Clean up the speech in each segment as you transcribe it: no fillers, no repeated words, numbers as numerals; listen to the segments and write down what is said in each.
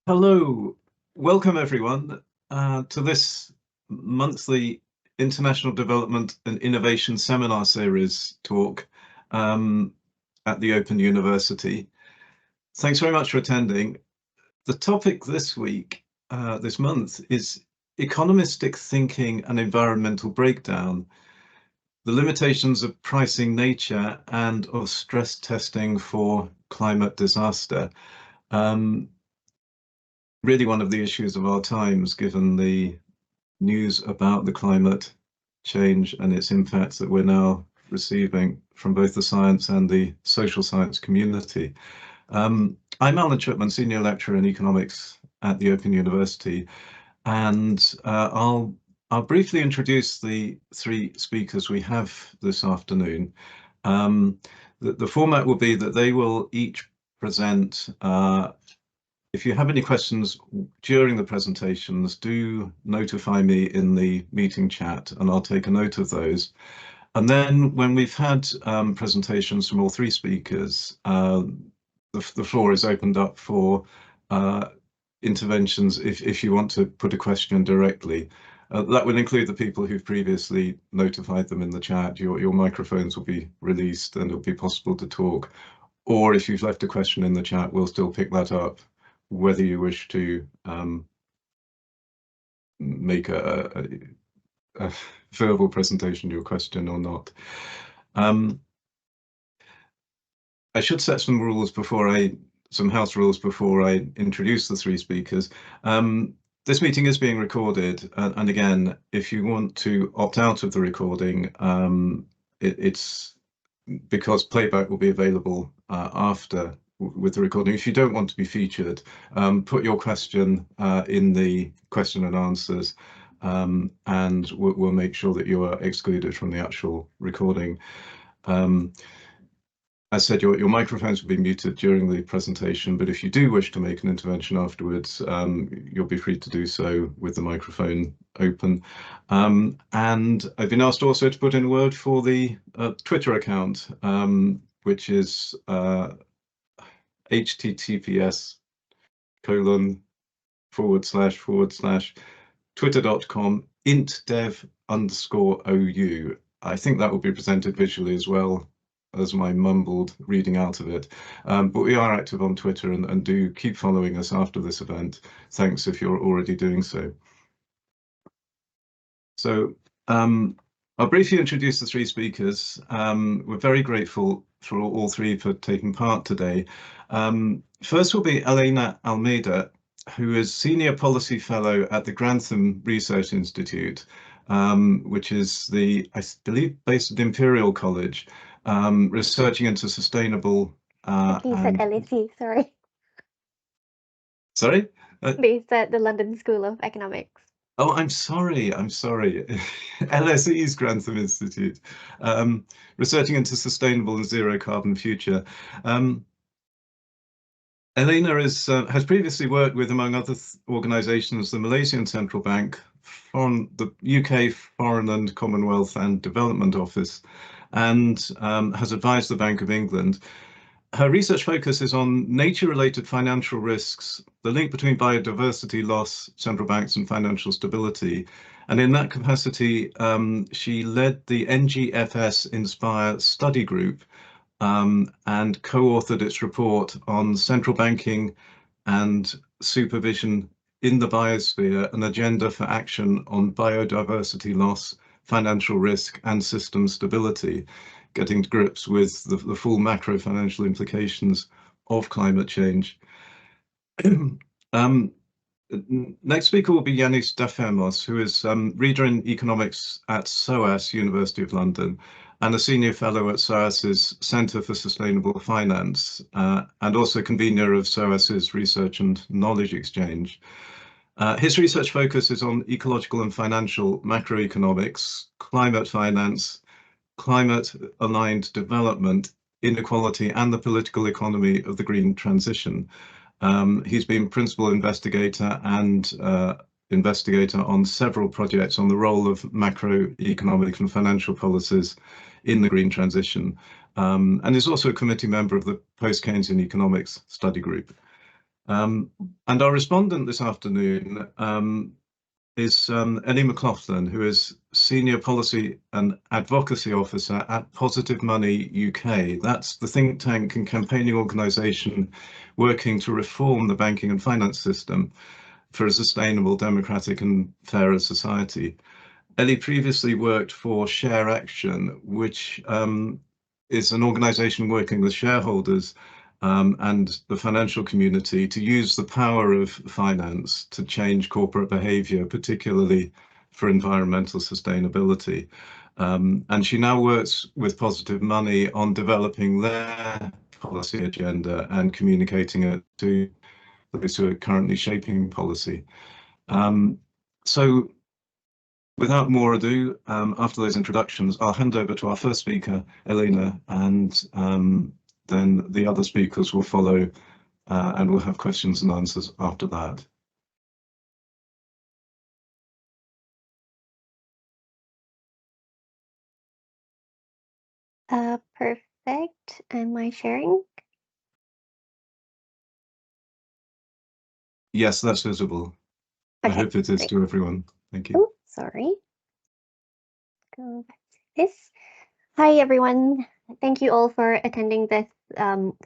Hello, welcome everyone to this monthly International Development and Innovation Seminar Series talk at the Open University. Thanks very much for attending. The topic this week, this month, is economistic thinking and environmental breakdown, the limitations of pricing nature and of stress testing for climate disaster. Really one of the issues of our times, given the news about the climate change and its impacts that we're now receiving from both the science and the social science community. I'm Alan Chipman, Senior Lecturer in Economics at the Open University, and I'll briefly introduce the three speakers we have this afternoon. The format will be that they will each present. If you have any questions during the presentations, do notify me in the meeting chat and I'll take a note of those. And then when we've had presentations from all three speakers, the floor is opened up for interventions if you want to put a question directly. That will include the people who've previously notified them in the chat. Your microphones will be released and it'll be possible to talk. Or if you've left a question in the chat, we'll still pick that up, whether you wish to make a verbal presentation of your question or not. I should set some rules some house rules before I introduce the three speakers. This meeting is being recorded, and again, if you want to opt out of the recording, it's because playback will be available after with the recording. If you don't want to be featured, put your question in the question and answers, and we'll make sure that you are excluded from the actual recording. As said, your microphones will be muted during the presentation, but if you do wish to make an intervention afterwards, you'll be free to do so with the microphone open. And I've been asked also to put in a word for the Twitter account, which is https://twitter.com intdev_OU. I think that will be presented visually as well as my mumbled reading out of it. But we are active on Twitter and do keep following us after this event. Thanks if you're already doing so. So I'll briefly introduce the three speakers. We're very grateful for all three for taking part today. First will be Elena Almeida, who is Senior Policy Fellow at the Grantham Research Institute, which is I believe, based at Imperial College, researching into sustainable. You said LSE, sorry. Sorry? Based at the London School of Economics. Oh, I'm sorry. LSE's Grantham Institute, researching into sustainable and zero carbon future. Elena has previously worked with, among other organisations, the Malaysian Central Bank, the UK Foreign and Commonwealth and Development Office, and has advised the Bank of England. Her research focus is on nature-related financial risks, the link between biodiversity loss, central banks, and financial stability. And in that capacity, she led the NGFS Inspire study group and co-authored its report on central banking and supervision in the biosphere, an agenda for action on biodiversity loss, financial risk, and system stability, getting to grips with the full macro financial implications of climate change. Next speaker will be Yannis Dafermos, who is Reader in Economics at SOAS, University of London, and a Senior Fellow at SOAS's Centre for Sustainable Finance, and also convener of SOAS's Research and Knowledge Exchange. His research focus is on ecological and financial macroeconomics, climate finance, climate-aligned development, inequality, and the political economy of the green transition. He's been principal investigator and investigator on several projects on the role of macroeconomic and financial policies in the green transition, and is also a committee member of the Post-Keynesian Economics Study Group. And our respondent this afternoon is Ellie McLaughlin, who is Senior Policy and Advocacy Officer at Positive Money UK. That's the think tank and campaigning organisation working to reform the banking and finance system for a sustainable, democratic and fairer society. Ellie previously worked for Share Action, which is an organisation working with shareholders and the financial community to use the power of finance to change corporate behavior, particularly for environmental sustainability. And she now works with Positive Money on developing their policy agenda and communicating it to those who are currently shaping policy. So without more ado, after those introductions, I'll hand over to our first speaker, Elena, and then the other speakers will follow, and we'll have questions and answers after that. Perfect. Am I sharing? Yes, that's visible. Okay, I hope it is great. to everyone. Thank you. Oh, sorry. Go back to this. Hi, everyone. Thank you all for attending this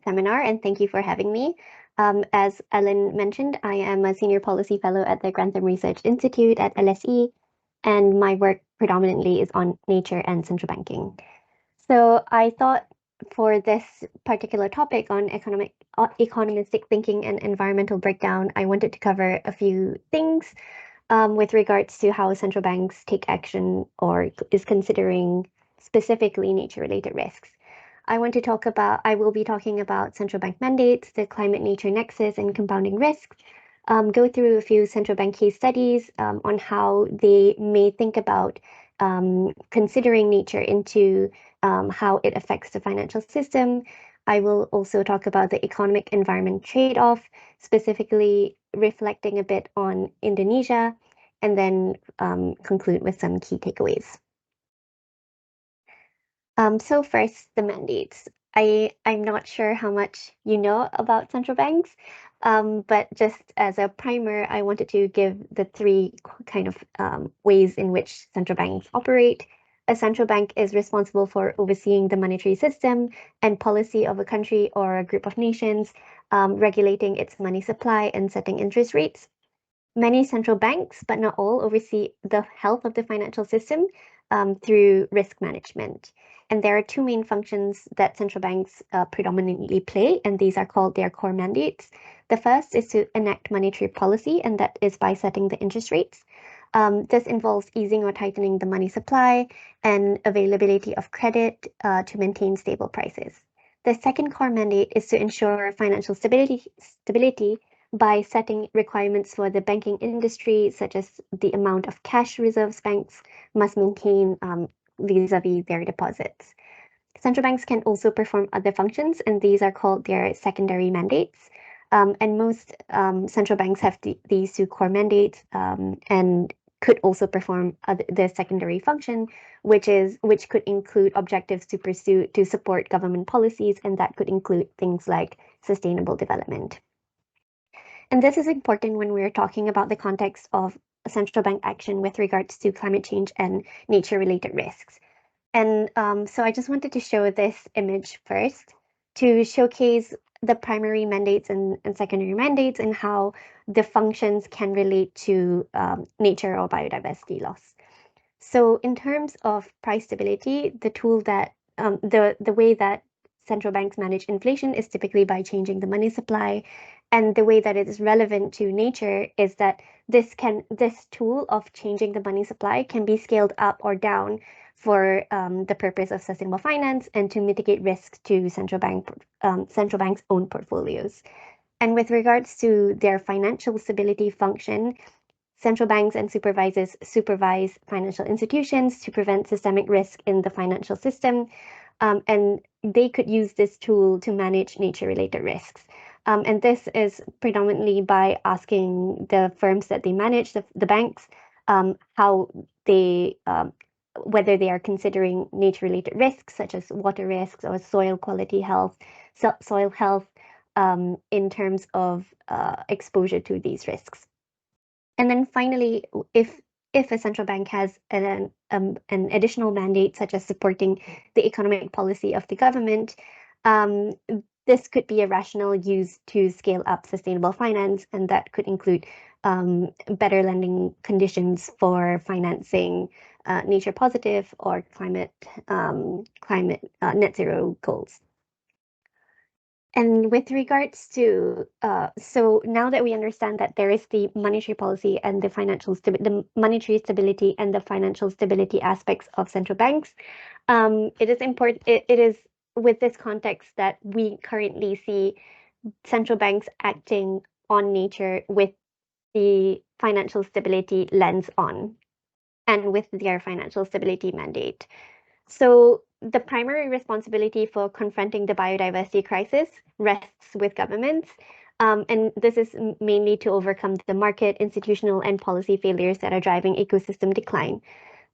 seminar, and thank you for having me. As Ellen mentioned, I am a Senior Policy Fellow at the Grantham Research Institute at LSE, and my work predominantly is on nature and central banking. So I thought for this particular topic on economistic thinking and environmental breakdown, I wanted to cover a few things with regards to how central banks take action or is considering specifically nature-related risks. I will be talking about central bank mandates, the climate-nature nexus, and compounding risks. Go through a few central bank case studies on how they may think about considering nature into how it affects the financial system. I will also talk about the economic environment trade-off, specifically reflecting a bit on Indonesia, and then conclude with some key takeaways. So first, the mandates. I'm not sure how much you know about central banks, but just as a primer, I wanted to give the three kind of ways in which central banks operate. A central bank is responsible for overseeing the monetary system and policy of a country or a group of nations, regulating its money supply and setting interest rates. Many central banks, but not all, oversee the health of the financial system through risk management. And there are two main functions that central banks predominantly play, and these are called their core mandates. The first is to enact monetary policy, and that is by setting the interest rates. This involves easing or tightening the money supply and availability of credit to maintain stable prices. The second core mandate is to ensure financial stability by setting requirements for the banking industry, such as the amount of cash reserves banks must maintain vis-a-vis their deposits. Central banks can also perform other functions, and these are called their secondary mandates. And most central banks have these two core mandates and could also perform the secondary function, which could include objectives to pursue to support government policies, and that could include things like sustainable development. And this is important when we're talking about the context of central bank action with regards to climate change and nature-related risks. And so I just wanted to show this image first to showcase the primary mandates and secondary mandates and how the functions can relate to nature or biodiversity loss. So in terms of price stability, the tool that the way that central banks manage inflation is typically by changing the money supply. And the way that it is relevant to nature is that this tool of changing the money supply can be scaled up or down for the purpose of sustainable finance and to mitigate risks to central banks' own portfolios. And with regards to their financial stability function, central banks and supervisors supervise financial institutions to prevent systemic risk in the financial system, and they could use this tool to manage nature-related risks. And this is predominantly by asking the firms that they manage, the banks, how they whether they are considering nature-related risks such as water risks or soil quality health, soil health, in terms of exposure to these risks. And then finally, if a central bank has an additional mandate, such as supporting the economic policy of the government, this could be a rationale used to scale up sustainable finance, and that could include better lending conditions for financing nature positive or climate net zero goals. And with regards to, so now that we understand that there is the monetary policy and the monetary stability and the financial stability aspects of central banks, it is important. It is with this context that we currently see central banks acting on nature with the financial stability lens on, and with their financial stability mandate. So the primary responsibility for confronting the biodiversity crisis rests with governments, and this is mainly to overcome the market, institutional, and policy failures that are driving ecosystem decline.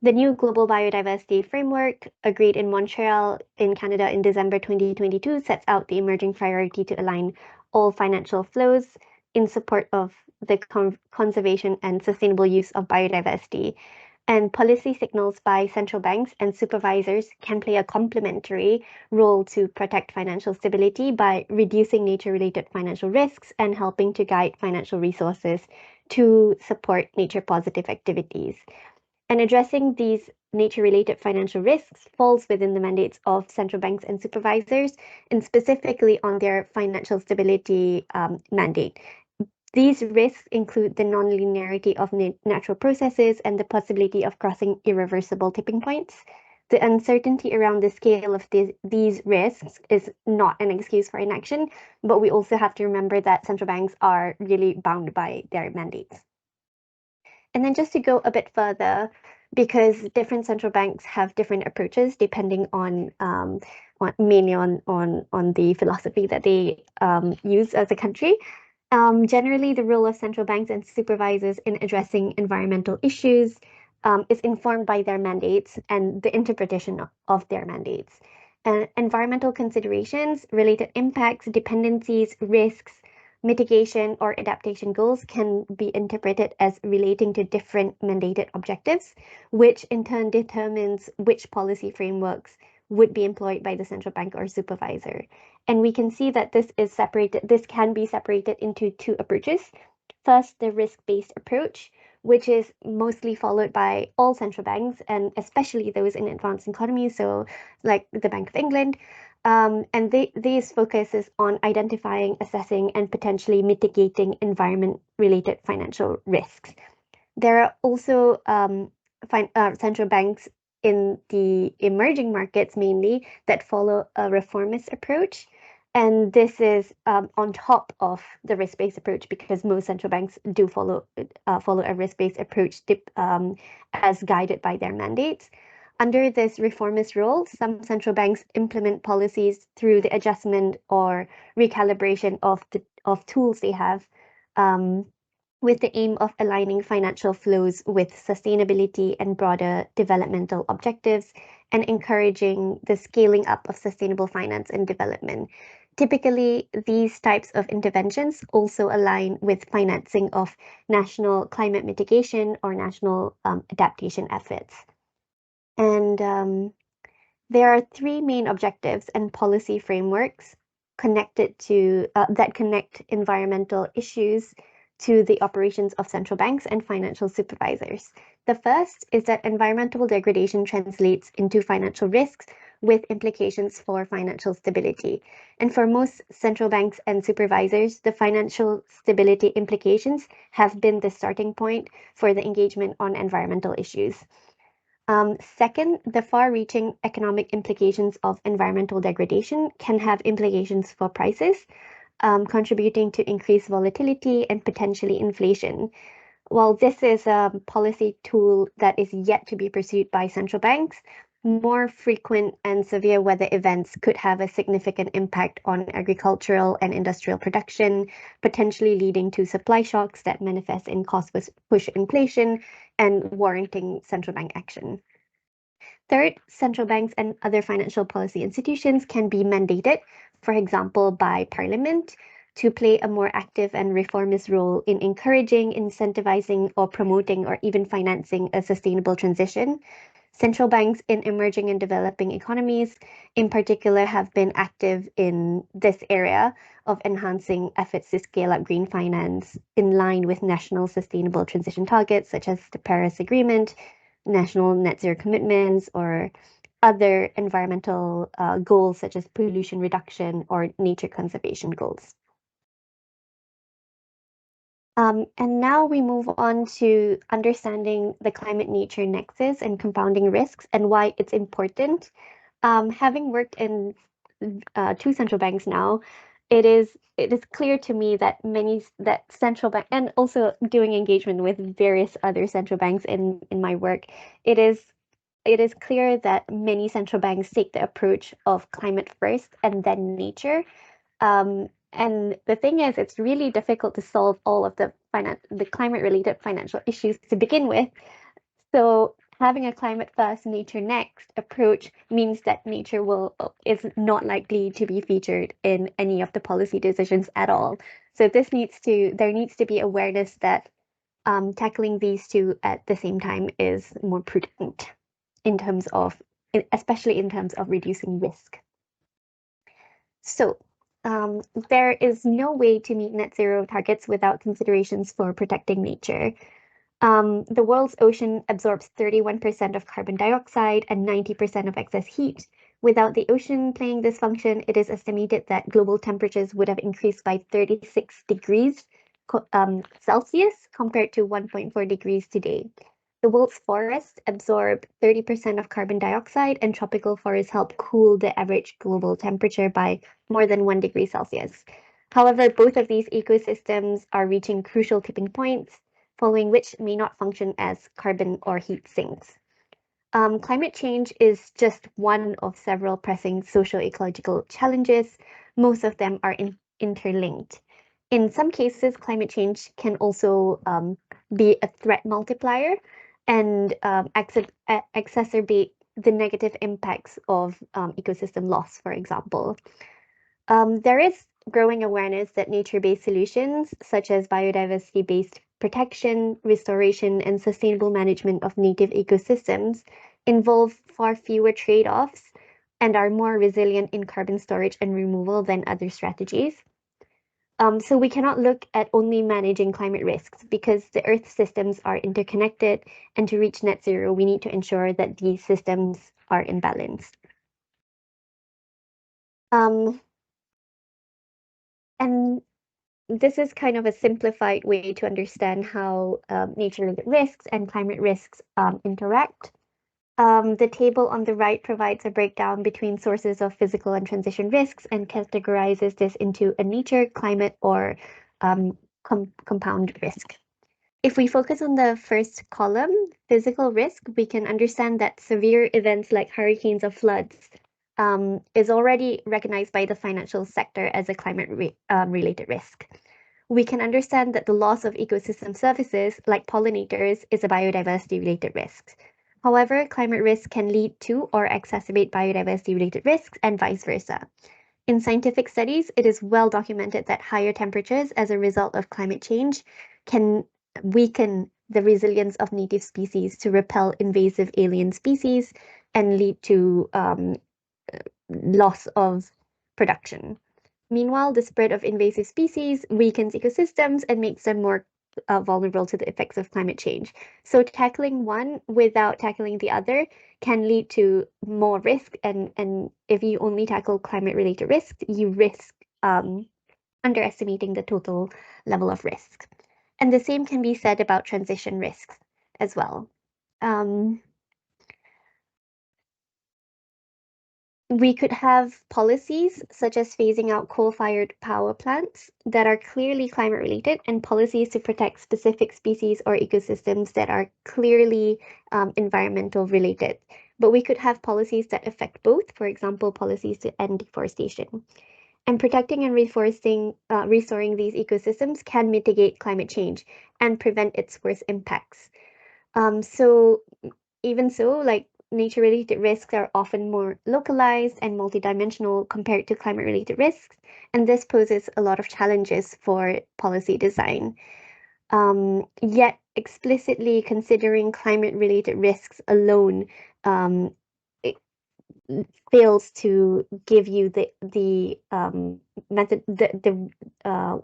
The new Global Biodiversity Framework, agreed in Montreal in Canada in December 2022, sets out the emerging priority to align all financial flows in support of the conservation and sustainable use of biodiversity. And policy signals by central banks and supervisors can play a complementary role to protect financial stability by reducing nature-related financial risks and helping to guide financial resources to support nature-positive activities. And addressing these nature-related financial risks falls within the mandates of central banks and supervisors, and specifically on their financial stability mandate. These risks include the non-linearity of natural processes and the possibility of crossing irreversible tipping points. The uncertainty around the scale of these risks is not an excuse for inaction, but we also have to remember that central banks are really bound by their mandates. And then just to go a bit further, because different central banks have different approaches depending on mainly on the philosophy that they use as a country. Generally, the role of central banks and supervisors in addressing environmental issues is informed by their mandates and the interpretation of their mandates. Environmental considerations, related impacts, dependencies, risks, mitigation, or adaptation goals can be interpreted as relating to different mandated objectives, which in turn determines which policy frameworks would be employed by the central bank or supervisor. And we can see that this can be separated into two approaches. First, the risk-based approach, which is mostly followed by all central banks, and especially those in advanced economies, so like the Bank of England. And these focuses on identifying, assessing, and potentially mitigating environment-related financial risks. There are also central banks in the emerging markets mainly that follow a reformist approach. And this is on top of the risk-based approach, because most central banks do follow a risk-based approach as guided by their mandates. Under this reformist role, some central banks implement policies through the adjustment or recalibration of tools they have, with the aim of aligning financial flows with sustainability and broader developmental objectives, and encouraging the scaling up of sustainable finance and development. Typically, these types of interventions also align with financing of national climate mitigation or national adaptation efforts. And there are three main objectives and policy frameworks connected to that connect environmental issues to the operations of central banks and financial supervisors. The first is that environmental degradation translates into financial risks with implications for financial stability. And for most central banks and supervisors, the financial stability implications have been the starting point for the engagement on environmental issues. Second, the far-reaching economic implications of environmental degradation can have implications for prices, contributing to increased volatility and potentially inflation. While this is a policy tool that is yet to be pursued by central banks, more frequent and severe weather events could have a significant impact on agricultural and industrial production, potentially leading to supply shocks that manifest in cost-push inflation and warranting central bank action. Third, central banks and other financial policy institutions can be mandated for example, by Parliament, to play a more active and reformist role in encouraging, incentivizing, or promoting, or even financing a sustainable transition. Central banks in emerging and developing economies, in particular, have been active in this area of enhancing efforts to scale up green finance in line with national sustainable transition targets, such as the Paris Agreement, national net zero commitments, or other environmental goals, such as pollution reduction or nature conservation goals. And now we move on to understanding the climate-nature nexus and compounding risks and why it's important. Having worked in two central banks now, it is clear to me that central bank, and also doing engagement with various other central banks in my work, it is clear that many central banks take the approach of climate first and then nature. And the thing is, it's really difficult to solve all of the climate-related financial issues to begin with. So having a climate first, nature next approach means that nature is not likely to be featured in any of the policy decisions at all. So there needs to be awareness that tackling these two at the same time is more prudent especially in terms of reducing risk. So there is no way to meet net zero targets without considerations for protecting nature. The world's ocean absorbs 31% of carbon dioxide and 90% of excess heat. Without the ocean playing this function, it is estimated that global temperatures would have increased by 36 degrees Celsius compared to 1.4 degrees today. The world's forests absorb 30% of carbon dioxide, and tropical forests help cool the average global temperature by more than 1 degree Celsius. However, both of these ecosystems are reaching crucial tipping points, following which may not function as carbon or heat sinks. Climate change is just one of several pressing socio-ecological challenges. Most of them are interlinked. In some cases, climate change can also be a threat multiplier and exacerbate the negative impacts of ecosystem loss, for example. There is growing awareness that nature-based solutions, such as biodiversity-based protection, restoration, and sustainable management of native ecosystems, involve far fewer trade-offs and are more resilient in carbon storage and removal than other strategies. So we cannot look at only managing climate risks because the Earth's systems are interconnected, and to reach net zero, we need to ensure that these systems are in balance. And this is kind of a simplified way to understand how nature-related risks and climate risks interact. The table on the right provides a breakdown between sources of physical and transition risks and categorizes this into a nature, climate, or compound risk. If we focus on the first column, physical risk, we can understand that severe events like hurricanes or floods is already recognized by the financial sector as a climate-related risk. We can understand that the loss of ecosystem services, like pollinators, is a biodiversity-related risk. However, climate risk can lead to or exacerbate biodiversity-related risks and vice versa. In scientific studies, it is well documented that higher temperatures as a result of climate change can weaken the resilience of native species to repel invasive alien species and lead to loss of production. Meanwhile, the spread of invasive species weakens ecosystems and makes them more vulnerable to the effects of climate change. So tackling one without tackling the other can lead to more risk. And if you only tackle climate-related risks, you risk underestimating the total level of risk. And the same can be said about transition risks as well. We could have policies such as phasing out coal-fired power plants that are clearly climate-related, and policies to protect specific species or ecosystems that are clearly environmental-related. But we could have policies that affect both, for example, policies to end deforestation. And protecting and restoring these ecosystems can mitigate climate change and prevent its worst impacts. So even so, like nature-related risks are often more localized and multidimensional compared to climate-related risks, and this poses a lot of challenges for policy design. Yet explicitly considering climate-related risks alone it fails to give you the method the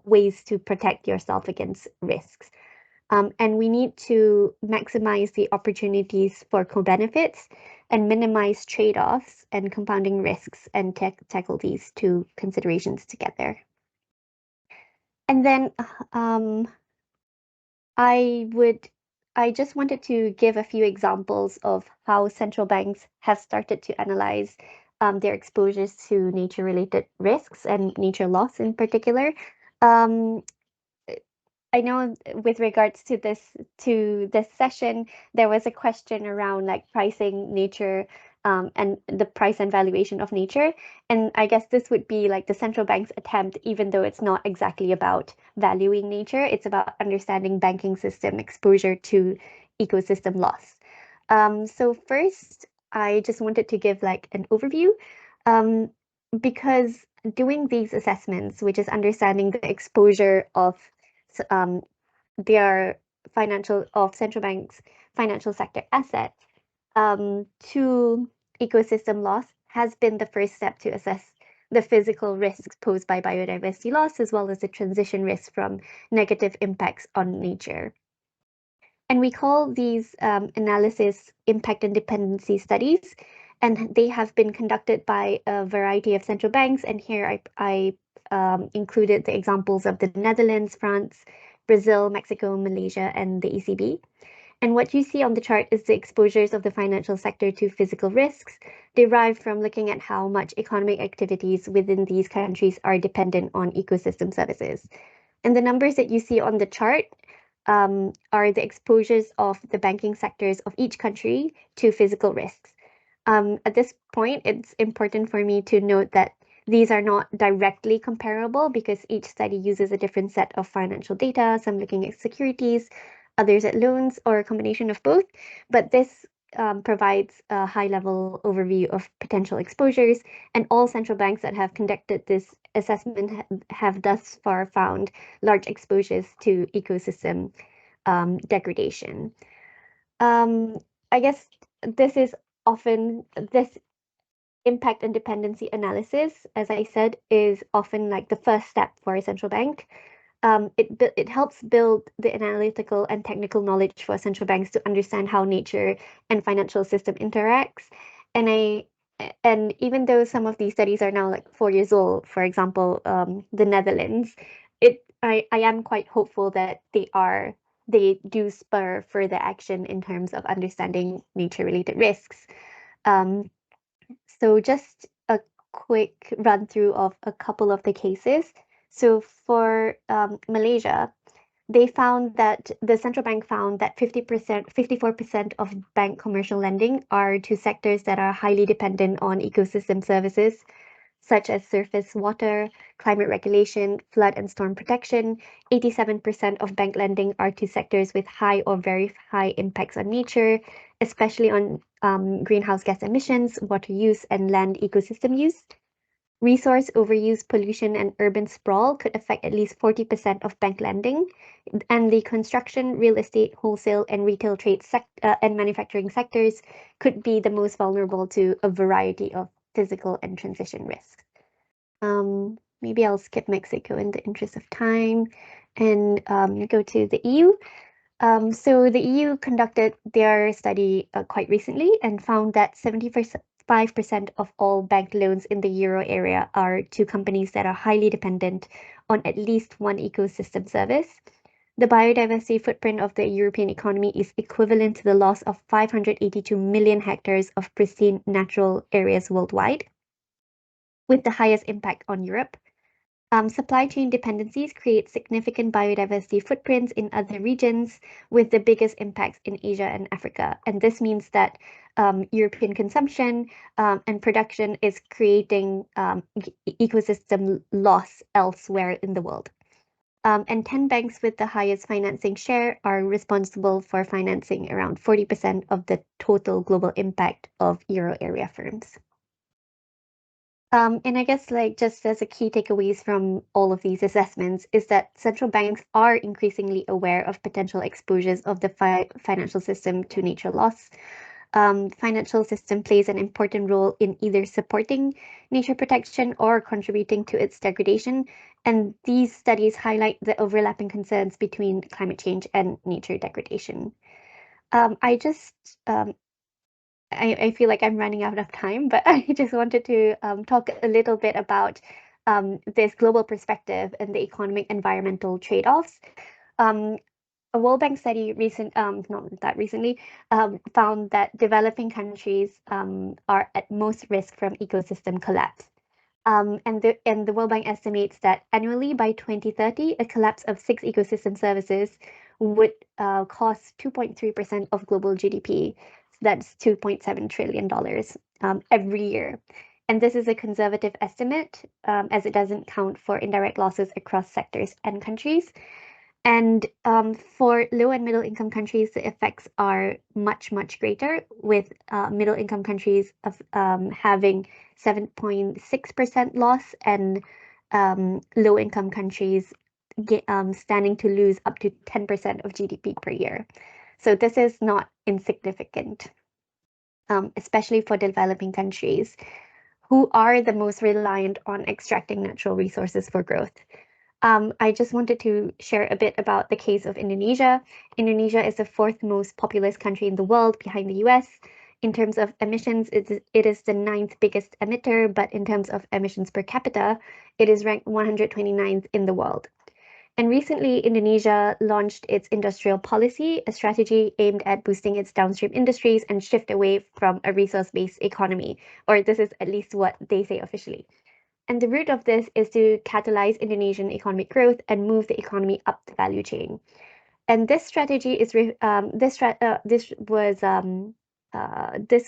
ways to protect yourself against risks. And we need to maximize the opportunities for co-benefits and minimize trade-offs and compounding risks and tackle these two considerations together. And then I just wanted to give a few examples of how central banks have started to analyze their exposures to nature-related risks and nature loss in particular. I know with regards to this session, there was a question around like pricing nature and the price and valuation of nature. And I guess this would be like the central bank's attempt, even though it's not exactly about valuing nature, it's about understanding banking system exposure to ecosystem loss. So first, I just wanted to give like an overview because doing these assessments, which is understanding the exposure of their central banks' financial sector assets to ecosystem loss has been the first step to assess the physical risks posed by biodiversity loss, as well as the transition risks from negative impacts on nature. And we call these analysis impact and dependency studies, and they have been conducted by a variety of central banks. And here I included the examples of the Netherlands, France, Brazil, Mexico, Malaysia, and the ECB. And what you see on the chart is the exposures of the financial sector to physical risks derived from looking at how much economic activities within these countries are dependent on ecosystem services. And the numbers that you see on the chart are the exposures of the banking sectors of each country to physical risks. At this point, it's important for me to note that these are not directly comparable because each study uses a different set of financial data, some looking at securities, others at loans, or a combination of both. But this provides a high-level overview of potential exposures, and all central banks that have conducted this assessment have thus far found large exposures to ecosystem degradation. I guess this is often this impact and dependency analysis, as I said, is often like the first step for a central bank. It helps build the analytical and technical knowledge for central banks to understand how nature and financial system interacts. And even though some of these studies are now like 4 years old, for example, the Netherlands, I am quite hopeful that they do spur further action in terms of understanding nature-related risks. So just a quick run through of a couple of the cases. So for Malaysia, they found that the central bank found that 54% of bank commercial lending are to sectors that are highly dependent on ecosystem services, such as surface water, climate regulation, flood and storm protection. 87% of bank lending are to sectors with high or very high impacts on nature, especially on greenhouse gas emissions, water use, and land ecosystem use. Resource overuse, pollution, and urban sprawl could affect at least 40% of bank lending, and the construction, real estate, wholesale, and retail trade and manufacturing sectors could be the most vulnerable to a variety of physical and transition risks. Maybe I'll skip Mexico in the interest of time and go to the EU. So the EU conducted their study quite recently and found that 75% of all bank loans in the euro area are to companies that are highly dependent on at least one ecosystem service. The biodiversity footprint of the European economy is equivalent to the loss of 582 million hectares of pristine natural areas worldwide, with the highest impact on Europe. Supply chain dependencies create significant biodiversity footprints in other regions, with the biggest impacts in Asia and Africa. And this means that European consumption and production is creating ecosystem loss elsewhere in the world. And 10 banks with the highest financing share are responsible for financing around 40% of the total global impact of euro area firms. And I guess like just as a key takeaways from all of these assessments is that central banks are increasingly aware of potential exposures of the financial system to nature loss. Financial system plays an important role in either supporting nature protection or contributing to its degradation. And these studies highlight the overlapping concerns between climate change and nature degradation. I feel like I'm running out of time, but I just wanted to talk a little bit about this global perspective and the economic environmental trade-offs. A World Bank study not that recently, found that developing countries are at most risk from ecosystem collapse. And the World Bank estimates that annually by 2030, a collapse of 6 ecosystem services would cost 2.3% of global GDP. So that's $2.7 trillion every year. And this is a conservative estimate, as it doesn't count for indirect losses across sectors and countries. And for low and middle income countries, the effects are much, much greater, with middle income countries of having 7.6% loss and low income countries standing to lose up to 10% of GDP per year. So this is not insignificant, especially for developing countries who are the most reliant on extracting natural resources for growth. I just wanted to share a bit about the case of Indonesia. Indonesia is the 4th most populous country in the world, behind the US. In terms of emissions, it is the 9th biggest emitter, but in terms of emissions per capita, it is ranked 129th in the world. And recently, Indonesia launched its industrial policy, a strategy aimed at boosting its downstream industries and shift away from a resource-based economy, or this is at least what they say officially. And the root of this is to catalyze Indonesian economic growth and move the economy up the value chain. And this strategy is this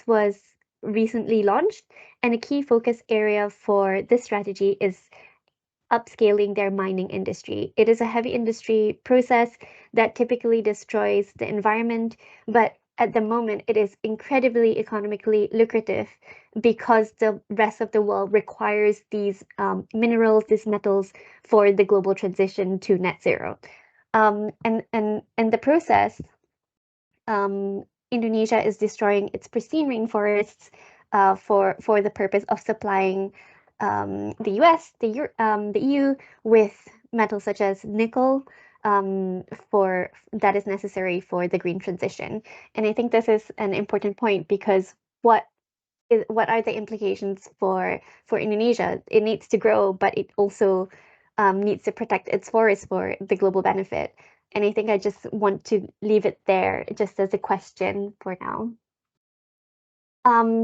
was recently launched, and a key focus area for this strategy is upscaling their mining industry. It is a heavy industry process that typically destroys the environment, but at the moment, it is incredibly economically lucrative because the rest of the world requires these minerals, these metals for the global transition to net zero. And the process, Indonesia is destroying its pristine rainforests for the purpose of supplying the US, the EU with metals such as nickel, that is necessary for the green transition. And I think this is an important point because what are the implications for Indonesia? It needs to grow, but it also needs to protect its forests for the global benefit. And I think I just want to leave it there just as a question for now.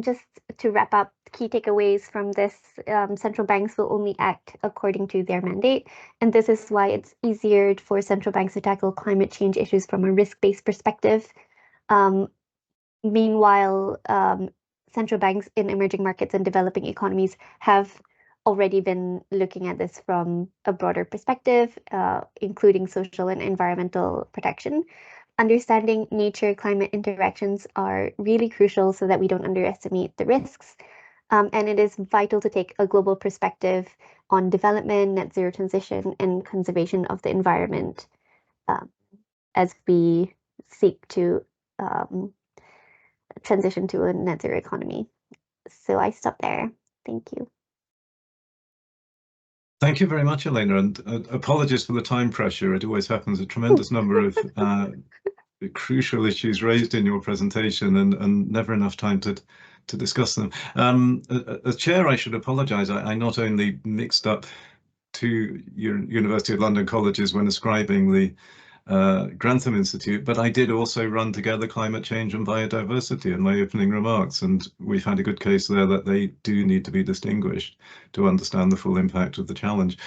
Just to wrap up, key takeaways from this, central banks will only act according to their mandate. And this is why it's easier for central banks to tackle climate change issues from a risk-based perspective. Meanwhile, central banks in emerging markets and developing economies have already been looking at this from a broader perspective, including social and environmental protection. Understanding nature-climate interactions are really crucial so that we don't underestimate the risks. And it is vital to take a global perspective on development, net zero transition, and conservation of the environment as we seek to transition to a net zero economy. So I stop there. Thank you. Thank you very much, Elena, and apologies for the time pressure. It always happens, a tremendous number of crucial issues raised in your presentation and never enough time to discuss them. As chair, I should apologize. I not only mixed up two University of London colleges when ascribing the Grantham Institute, but I did also run together climate change and biodiversity in my opening remarks, and we've had a good case there that they do need to be distinguished to understand the full impact of the challenge.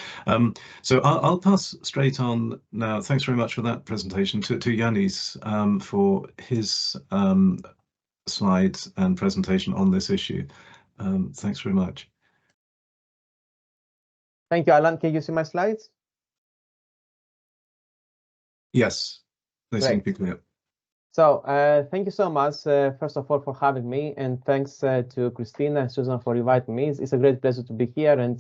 So I'll pass straight on now. Thanks very much for that presentation to Yannis for his slides and presentation on this issue. Thanks very much. Thank you, Alan. Can you see my slides? Yes, they seem to be Great. clear. So thank you so much, first of all, for having me, and thanks to Christina and Susan for inviting me. It's a great pleasure to be here and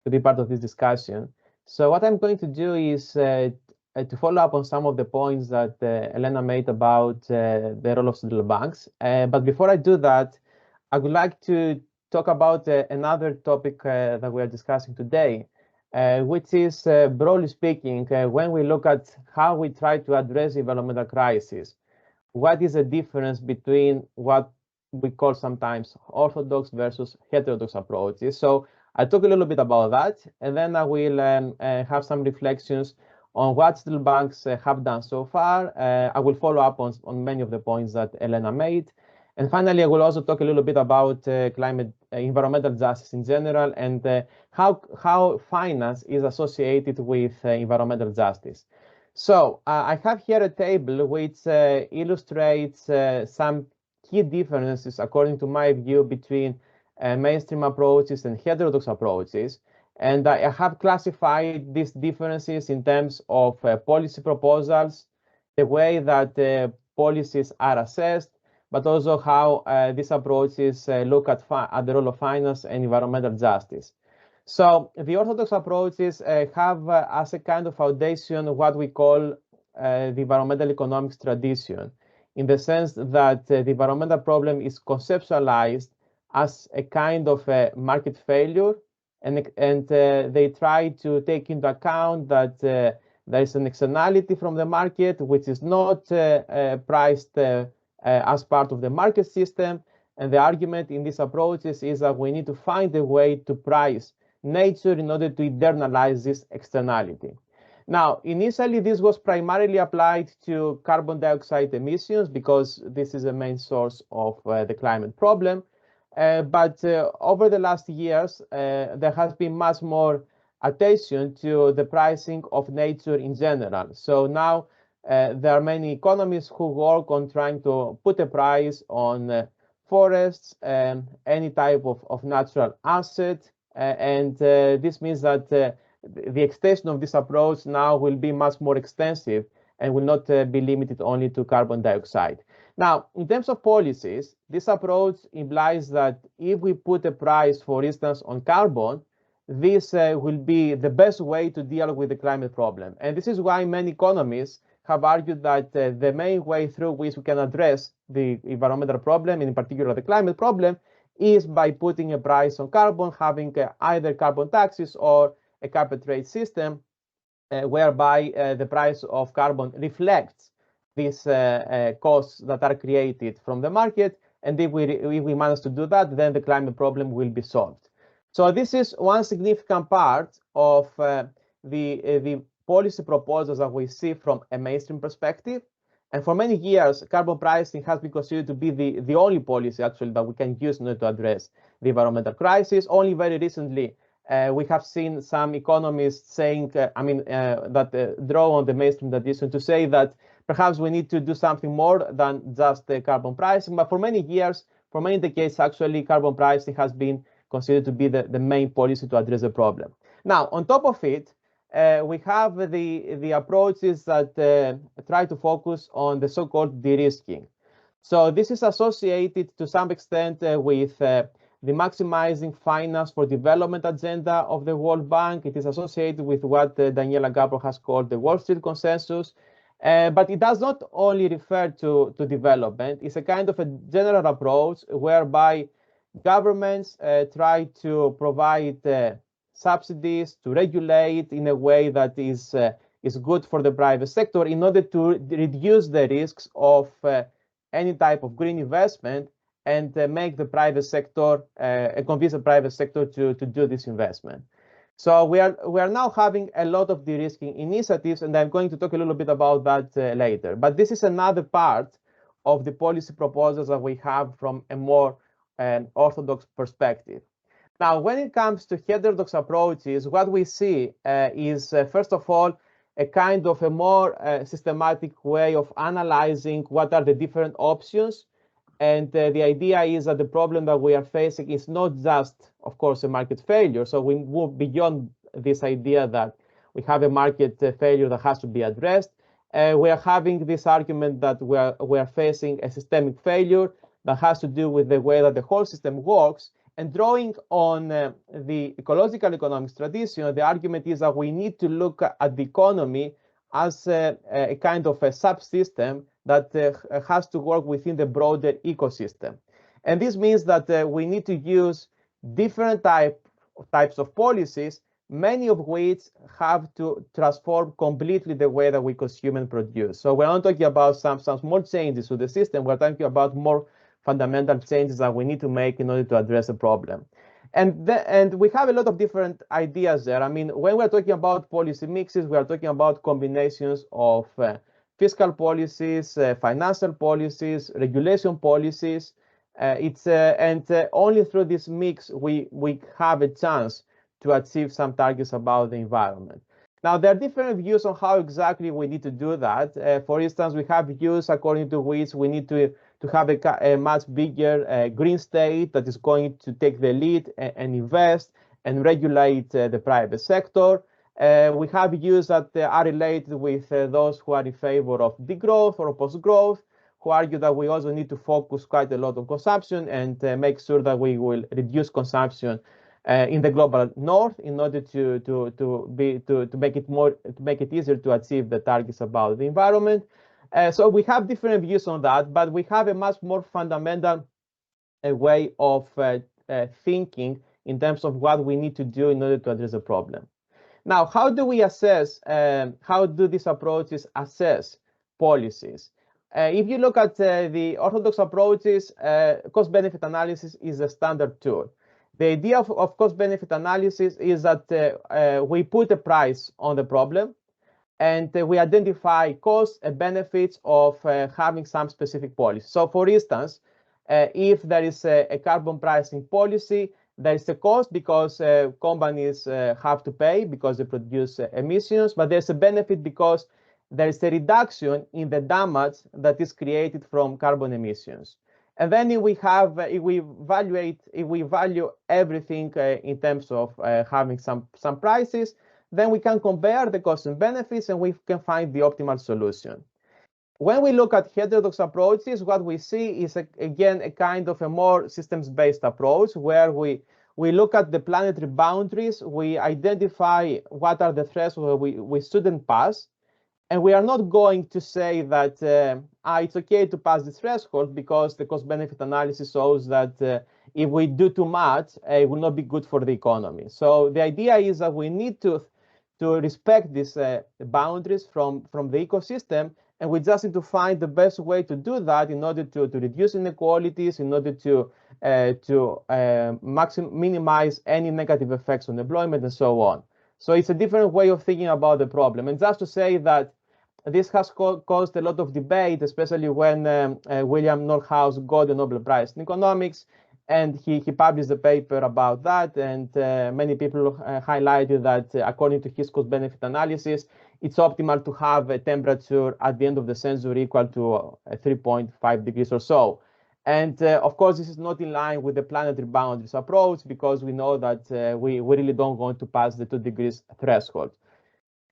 to be part of this discussion. So what I'm going to do is to follow up on some of the points that Elena made about the role of central banks. But before I do that, I would like to talk about another topic that we are discussing today, which is, broadly speaking, when we look at how we try to address the environmental crisis, what is the difference between what we call sometimes orthodox versus heterodox approaches. So I'll talk a little bit about that, and then I will have some reflections on what central banks have done so far. I will follow up on many of the points that Elena made. And finally, I will also talk a little bit about environmental justice in general, and how finance is associated with environmental justice. So I have here a table which illustrates some key differences, according to my view, between mainstream approaches and heterodox approaches. And I have classified these differences in terms of policy proposals, the way that policies are assessed, but also how these approaches look at the role of finance and environmental justice. So the orthodox approaches have as a kind of foundation what we call the environmental economics tradition, in the sense that the environmental problem is conceptualized as a kind of a market failure, and they try to take into account that there is an externality from the market which is not priced as part of the market system. And the argument in these approaches is that we need to find a way to price nature in order to internalize this externality. Now, initially, this was primarily applied to carbon dioxide emissions because this is the main source of the climate problem. But over the last years, there has been much more attention to the pricing of nature in general. So now there are many economists who work on trying to put a price on forests and any type of natural asset. And this means that the extension of this approach now will be much more extensive and will not be limited only to carbon dioxide. Now, in terms of policies, this approach implies that if we put a price, for instance, on carbon, this will be the best way to deal with the climate problem. And this is why many economists have argued that the main way through which we can address the environmental problem, and in particular the climate problem, is by putting a price on carbon, having either carbon taxes or a cap and trade system, whereby the price of carbon reflects these costs that are created from the market. And if we manage to do that, then the climate problem will be solved. So this is one significant part of the policy proposals that we see from a mainstream perspective. And for many years, carbon pricing has been considered to be the only policy actually that we can use in order to address the environmental crisis. Only very recently, we have seen some economists saying, that draw on the mainstream tradition to say that perhaps we need to do something more than just the carbon pricing. But for many years, for many decades, actually, carbon pricing has been considered to be the main policy to address the problem. Now, on top of it, we have the approaches that try to focus on the so-called de-risking. So this is associated to some extent with the maximizing finance for development agenda of the World Bank. It is associated with what Daniela Gabor has called the Wall Street consensus. But it does not only refer to development. It's a kind of a general approach whereby governments try to provide subsidies, to regulate in a way that is good for the private sector in order to reduce the risks of any type of green investment and make the private sector, convince the private sector to do this investment. So we are now having a lot of de-risking initiatives, and I'm going to talk a little bit about that later. But this is another part of the policy proposals that we have from a more orthodox perspective. Now, when it comes to heterodox approaches, what we see is, first of all, a kind of a more systematic way of analyzing what are the different options. And the idea is that the problem that we are facing is not just, of course, a market failure. So we move beyond this idea that we have a market failure that has to be addressed. we are having this argument that we are facing a systemic failure that has to do with the way that the whole system works. And drawing on the ecological economics tradition, the argument is that we need to look at the economy as a kind of a subsystem that has to work within the broader ecosystem. And this means that we need to use different types of policies, many of which have to transform completely the way that we consume and produce. So we're not talking about some small changes to the system. We're talking about more fundamental changes that we need to make in order to address the problem. And we have a lot of different ideas there. I mean, when we're talking about policy mixes, we are talking about combinations of fiscal policies, financial policies, regulation policies. Only through this mix we have a chance to achieve some targets about the environment. Now, there are different views on how exactly we need to do that. For instance, we have views according to which we need to have a much bigger green state that is going to take the lead and invest and regulate the private sector. We have views that are related with those who are in favor of degrowth or post-growth, who argue that we also need to focus quite a lot on consumption and make sure that we will reduce consumption in the global north in order to make it easier to achieve the targets about the environment. So we have different views on that, but we have a much more fundamental way of thinking in terms of what we need to do in order to address the problem. Now, how do we assess? How do these approaches assess policies? If you look at the orthodox approaches, cost-benefit analysis is a standard tool. The idea of cost-benefit analysis is that we put a price on the problem, and we identify costs and benefits of having some specific policy. So, for instance, if there is a carbon pricing policy, there is a cost because companies have to pay because they produce emissions, but there's a benefit because there is a reduction in the damage that is created from carbon emissions. And then if we value everything in terms of having some prices, then we can compare the costs and benefits and we can find the optimal solution. When we look at heterodox approaches, what we see is, again, a kind of a more systems-based approach where we look at the planetary boundaries, we identify what are the thresholds we shouldn't pass, and we are not going to say that it's okay to pass this threshold because the cost-benefit analysis shows that if we do too much, it will not be good for the economy. So the idea is that we need to respect these boundaries from the ecosystem, and we just need to find the best way to do that in order to reduce inequalities, in order to minimize any negative effects on employment and so on. So it's a different way of thinking about the problem. And just to say that this has caused a lot of debate, especially when William Nordhaus got the Nobel Prize in economics, and he published a paper about that, and many people highlighted that according to his cost-benefit analysis, it's optimal to have a temperature at the end of the century equal to 3.5 degrees or so. And of course, this is not in line with the planetary boundaries approach because we know that we really don't want to pass the 2 degrees threshold.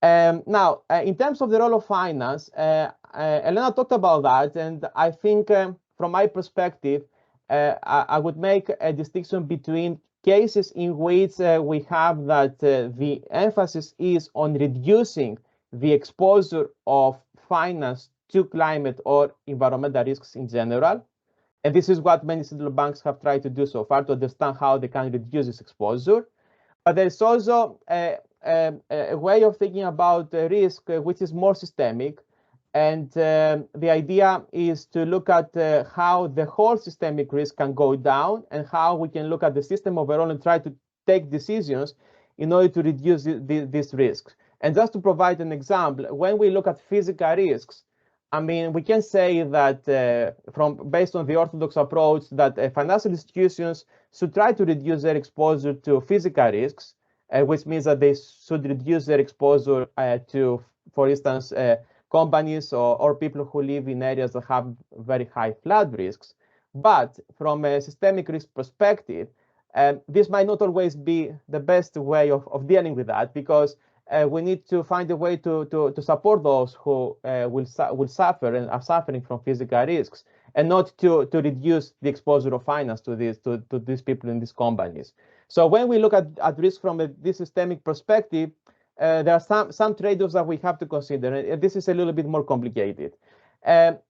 Now, in terms of the role of finance, Elena talked about that, and I think from my perspective, I would make a distinction between cases in which we have that the emphasis is on reducing the exposure of finance to climate or environmental risks in general. And this is what many central banks have tried to do so far to understand how they can reduce this exposure. But there's also a way of thinking about risk which is more systemic. And the idea is to look at how the whole systemic risk can go down and how we can look at the system overall and try to take decisions in order to reduce these risks. And just to provide an example, when we look at physical risks, I mean, we can say that based on the orthodox approach that financial institutions should try to reduce their exposure to physical risks, which means that they should reduce their exposure to, for instance, companies or people who live in areas that have very high flood risks. But from a systemic risk perspective, this might not always be the best way of dealing with that, because we need to find a way to support those who will suffer and are suffering from physical risks, and not to reduce the exposure of finance to these people in these companies. So when we look at risk from this systemic perspective, there are some trade-offs that we have to consider, and this is a little bit more complicated.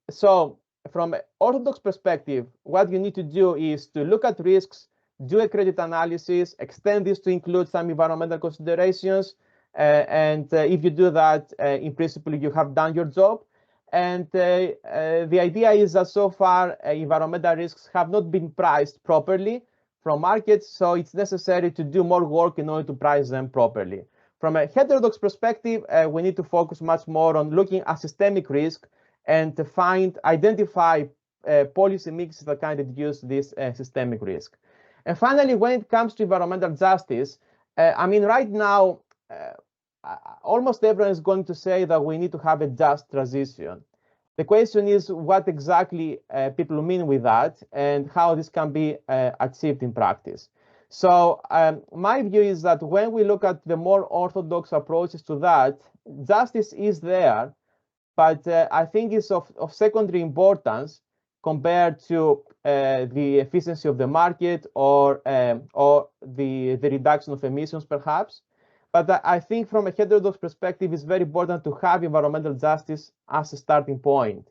So from an orthodox perspective, what you need to do is to look at risks, do a credit analysis, extend this to include some environmental considerations, and if you do that, in principle, you have done your job. And the idea is that so far, environmental risks have not been priced properly from markets, so it's necessary to do more work in order to price them properly. From a heterodox perspective, we need to focus much more on looking at systemic risk and to identify policy mixes that can reduce this systemic risk. And finally, when it comes to environmental justice, I mean, right now, almost everyone is going to say that we need to have a just transition. The question is what exactly people mean with that and how this can be achieved in practice. So my view is that when we look at the more orthodox approaches to that, justice is there, but I think it's of secondary importance compared to the efficiency of the market or the reduction of emissions, perhaps. But I think from a heterodox perspective, it's very important to have environmental justice as a starting point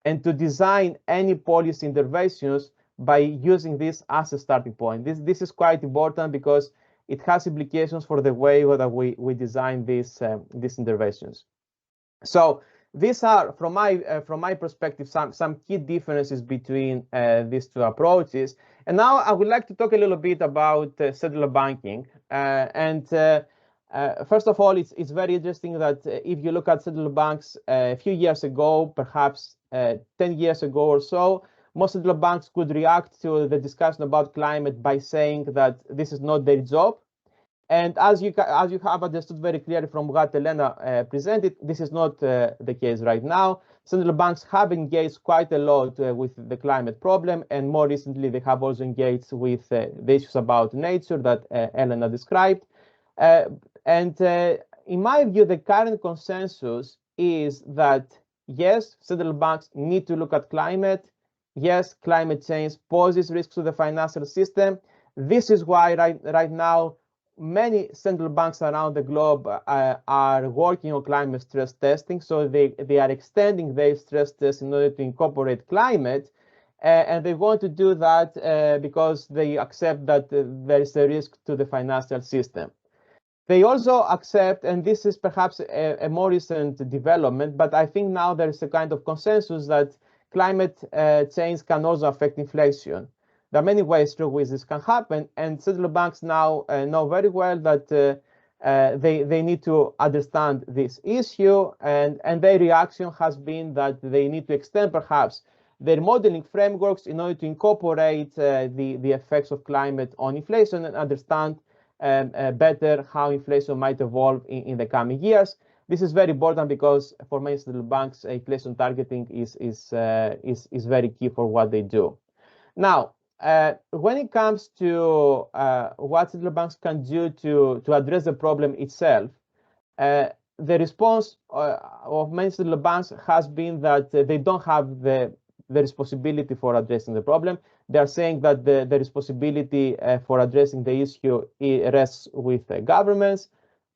and to design any policy interventions by using this as a starting point. This is quite important because it has implications for the way that we design these interventions. So these are, from my perspective, some key differences between these two approaches. And now I would like to talk a little bit about central banking. First of all, it's very interesting that if you look at central banks a few years ago, perhaps 10 years ago or so, most central banks could react to the discussion about climate by saying that this is not their job. And as you have understood very clearly from what Elena presented, this is not the case right now. Central banks have engaged quite a lot with the climate problem, and more recently they have also engaged with the issues about nature that Elena described. In my view, the current consensus is that, yes, central banks need to look at climate. Yes, climate change poses risks to the financial system. This is why right now, many central banks around the globe are working on climate stress testing. So they are extending their stress tests in order to incorporate climate. And they want to do that because they accept that there is a risk to the financial system. They also accept, and this is perhaps a more recent development, but I think now there is a kind of consensus that climate change can also affect inflation. There are many ways through which this can happen, and central banks now know very well that they need to understand this issue, and their reaction has been that they need to extend perhaps their modeling frameworks in order to incorporate the effects of climate on inflation and understand better how inflation might evolve in the coming years. This is very important because for many central banks, inflation targeting is very key for what they do. Now, when it comes to what central banks can do to address the problem itself, the response of many central banks has been that they don't have the responsibility for addressing the problem. They are saying that the responsibility for addressing the issue rests with governments,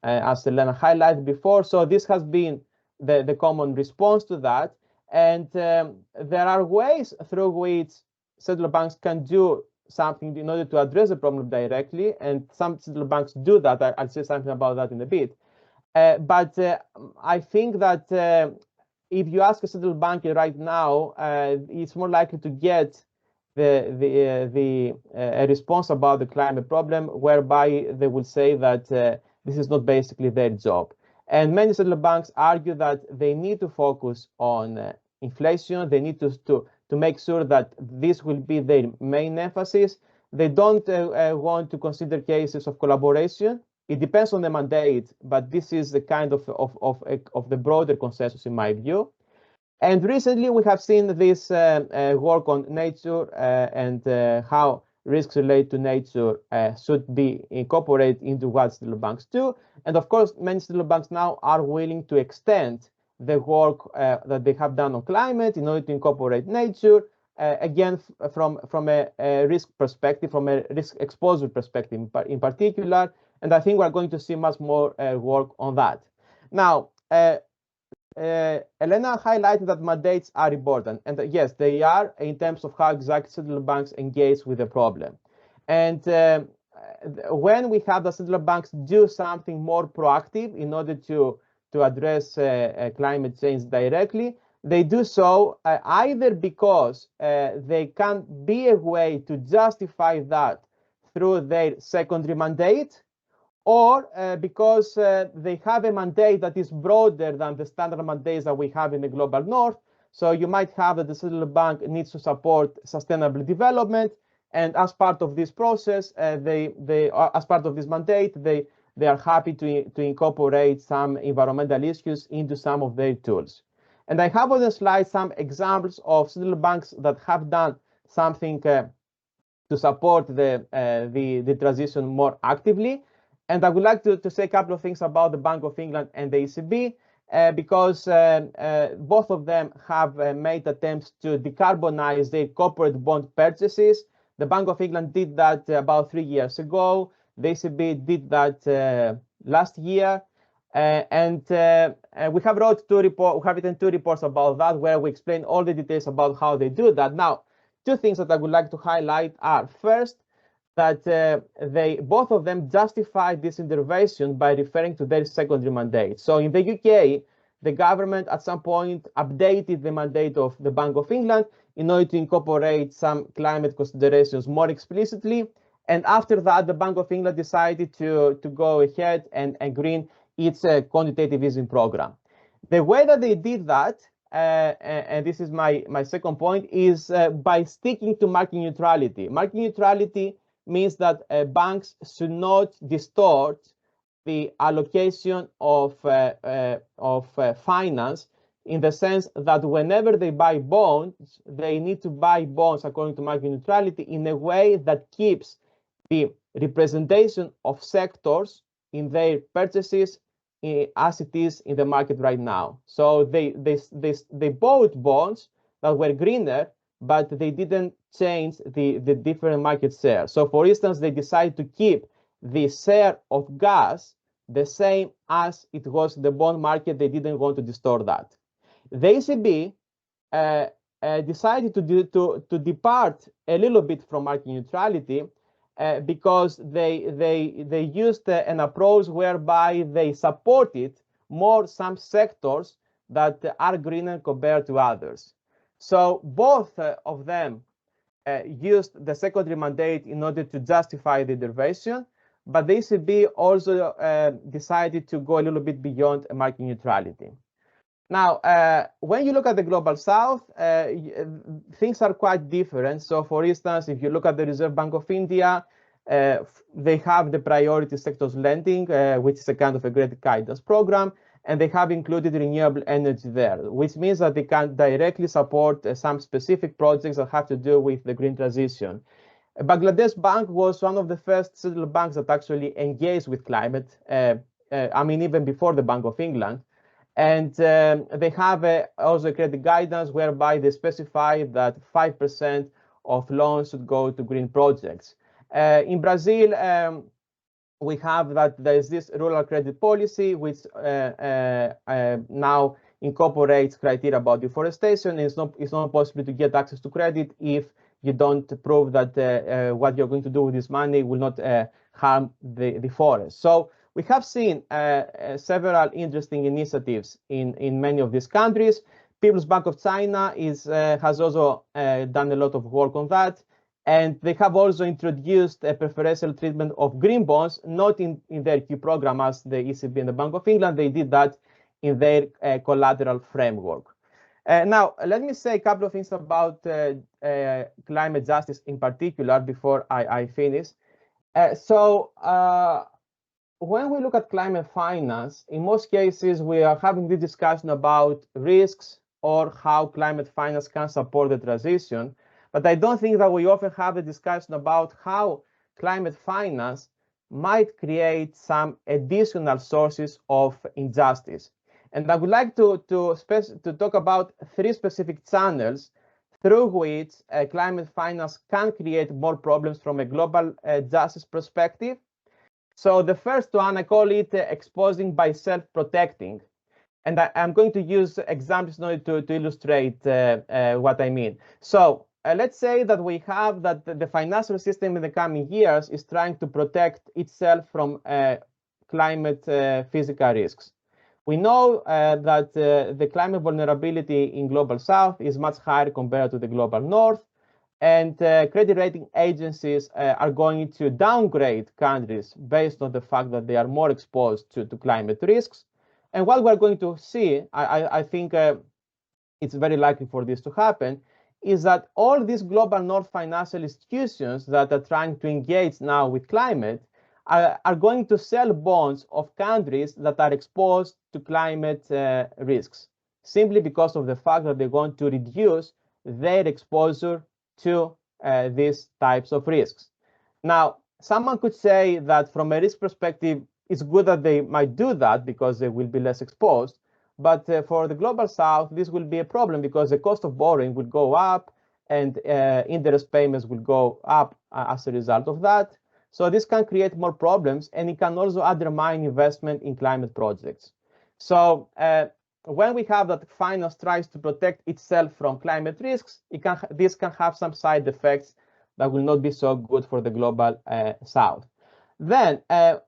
as Elena highlighted before. So this has been the common response to that. And there are ways through which central banks can do something in order to address the problem directly. And some central banks do that. I'll say something about that in a bit. But I think that if you ask a central banker right now, it's more likely to get a response about the climate problem, whereby they will say that this is not basically their job. And many central banks argue that they need to focus on inflation. They need to make sure that this will be their main emphasis. They don't want to consider cases of collaboration. It depends on the mandate, but this is the kind of the broader consensus in my view. And recently we have seen this work on nature and how risks related to nature should be incorporated into what central banks do. And of course, many central banks now are willing to extend the work that they have done on climate in order to incorporate nature, again, from a risk perspective, from a risk exposure perspective in particular. And I think we're going to see much more work on that. Now, Elena highlighted that mandates are important, and yes, they are in terms of how exactly central banks engage with the problem. And when we have the central banks do something more proactive in order to address climate change directly, they do so either because they can be a way to justify that through their secondary mandate, or because they have a mandate that is broader than the standard mandates that we have in the global north. So you might have that the central bank needs to support sustainable development, and as part of this process, as part of this mandate, they are happy to incorporate some environmental issues into some of their tools. And I have on the slide some examples of central banks that have done something to support the transition more actively. And I would like to say a couple of things about the Bank of England and the ECB, because both of them have made attempts to decarbonize their corporate bond purchases. The Bank of England did that about 3 years ago. The ECB did that last year. And we have written 2 reports about that, where we explain all the details about how they do that. Now, 2 things that I would like to highlight are, first, that both of them justify this intervention by referring to their secondary mandate. So in the UK, the government at some point updated the mandate of the Bank of England in order to incorporate some climate considerations more explicitly. And after that, the Bank of England decided to go ahead and green its quantitative easing program. The way that they did that, and this is my second point, is by sticking to market neutrality. Market neutrality means that banks should not distort the allocation of finance, in the sense that whenever they buy bonds, they need to buy bonds according to market neutrality in a way that keeps the representation of sectors in their purchases as it is in the market right now. So they bought bonds that were greener, but they didn't change the different market shares. So for instance, they decided to keep the share of gas the same as it was in the bond market. They didn't want to distort that. The ECB decided to depart a little bit from market neutrality because they used an approach whereby they supported more some sectors that are greener compared to others. So both of them used the secondary mandate in order to justify the intervention, but the ECB also decided to go a little bit beyond market neutrality. Now, when you look at the global south, things are quite different. So for instance, if you look at the Reserve Bank of India, they have the priority sectors lending, which is a kind of a credit guidance program, and they have included renewable energy there, which means that they can directly support some specific projects that have to do with the green transition. Bangladesh Bank was one of the first central banks that actually engaged with climate, I mean, even before the Bank of England. And they have also credit guidance whereby they specify that 5% of loans should go to green projects. In Brazil, we have that there is this rural credit policy, which now incorporates criteria about deforestation. It's not possible to get access to credit if you don't prove that what you're going to do with this money will not harm the forest. So we have seen several interesting initiatives in many of these countries. People's Bank of China has also done a lot of work on that. And they have also introduced a preferential treatment of green bonds, not in their Q program as the ECB and the Bank of England. They did that in their collateral framework. Now, let me say a couple of things about climate justice in particular before I finish. When we look at climate finance, in most cases, we are having this discussion about risks or how climate finance can support the transition. But I don't think that we often have a discussion about how climate finance might create some additional sources of injustice. And I would like to talk about 3 specific channels through which climate finance can create more problems from a global justice perspective. So the first one, I call it exposing by self-protecting. And I'm going to use examples in order to illustrate what I mean. So let's say that we have that the financial system in the coming years is trying to protect itself from climate physical risks. We know that the climate vulnerability in global south is much higher compared to the global north, and credit rating agencies are going to downgrade countries based on the fact that they are more exposed to climate risks. And what we're going to see, I think it's very likely for this to happen, is that all these global north financial institutions that are trying to engage now with climate are going to sell bonds of countries that are exposed to climate risks, simply because of the fact that they're going to reduce their exposure to these types of risks. Now, someone could say that from a risk perspective, it's good that they might do that because they will be less exposed. But for the global south, this will be a problem because the cost of borrowing will go up and interest payments will go up as a result of that. So this can create more problems, and it can also undermine investment in climate projects. So when we have that finance tries to protect itself from climate risks, this can have some side effects that will not be so good for the global south. Then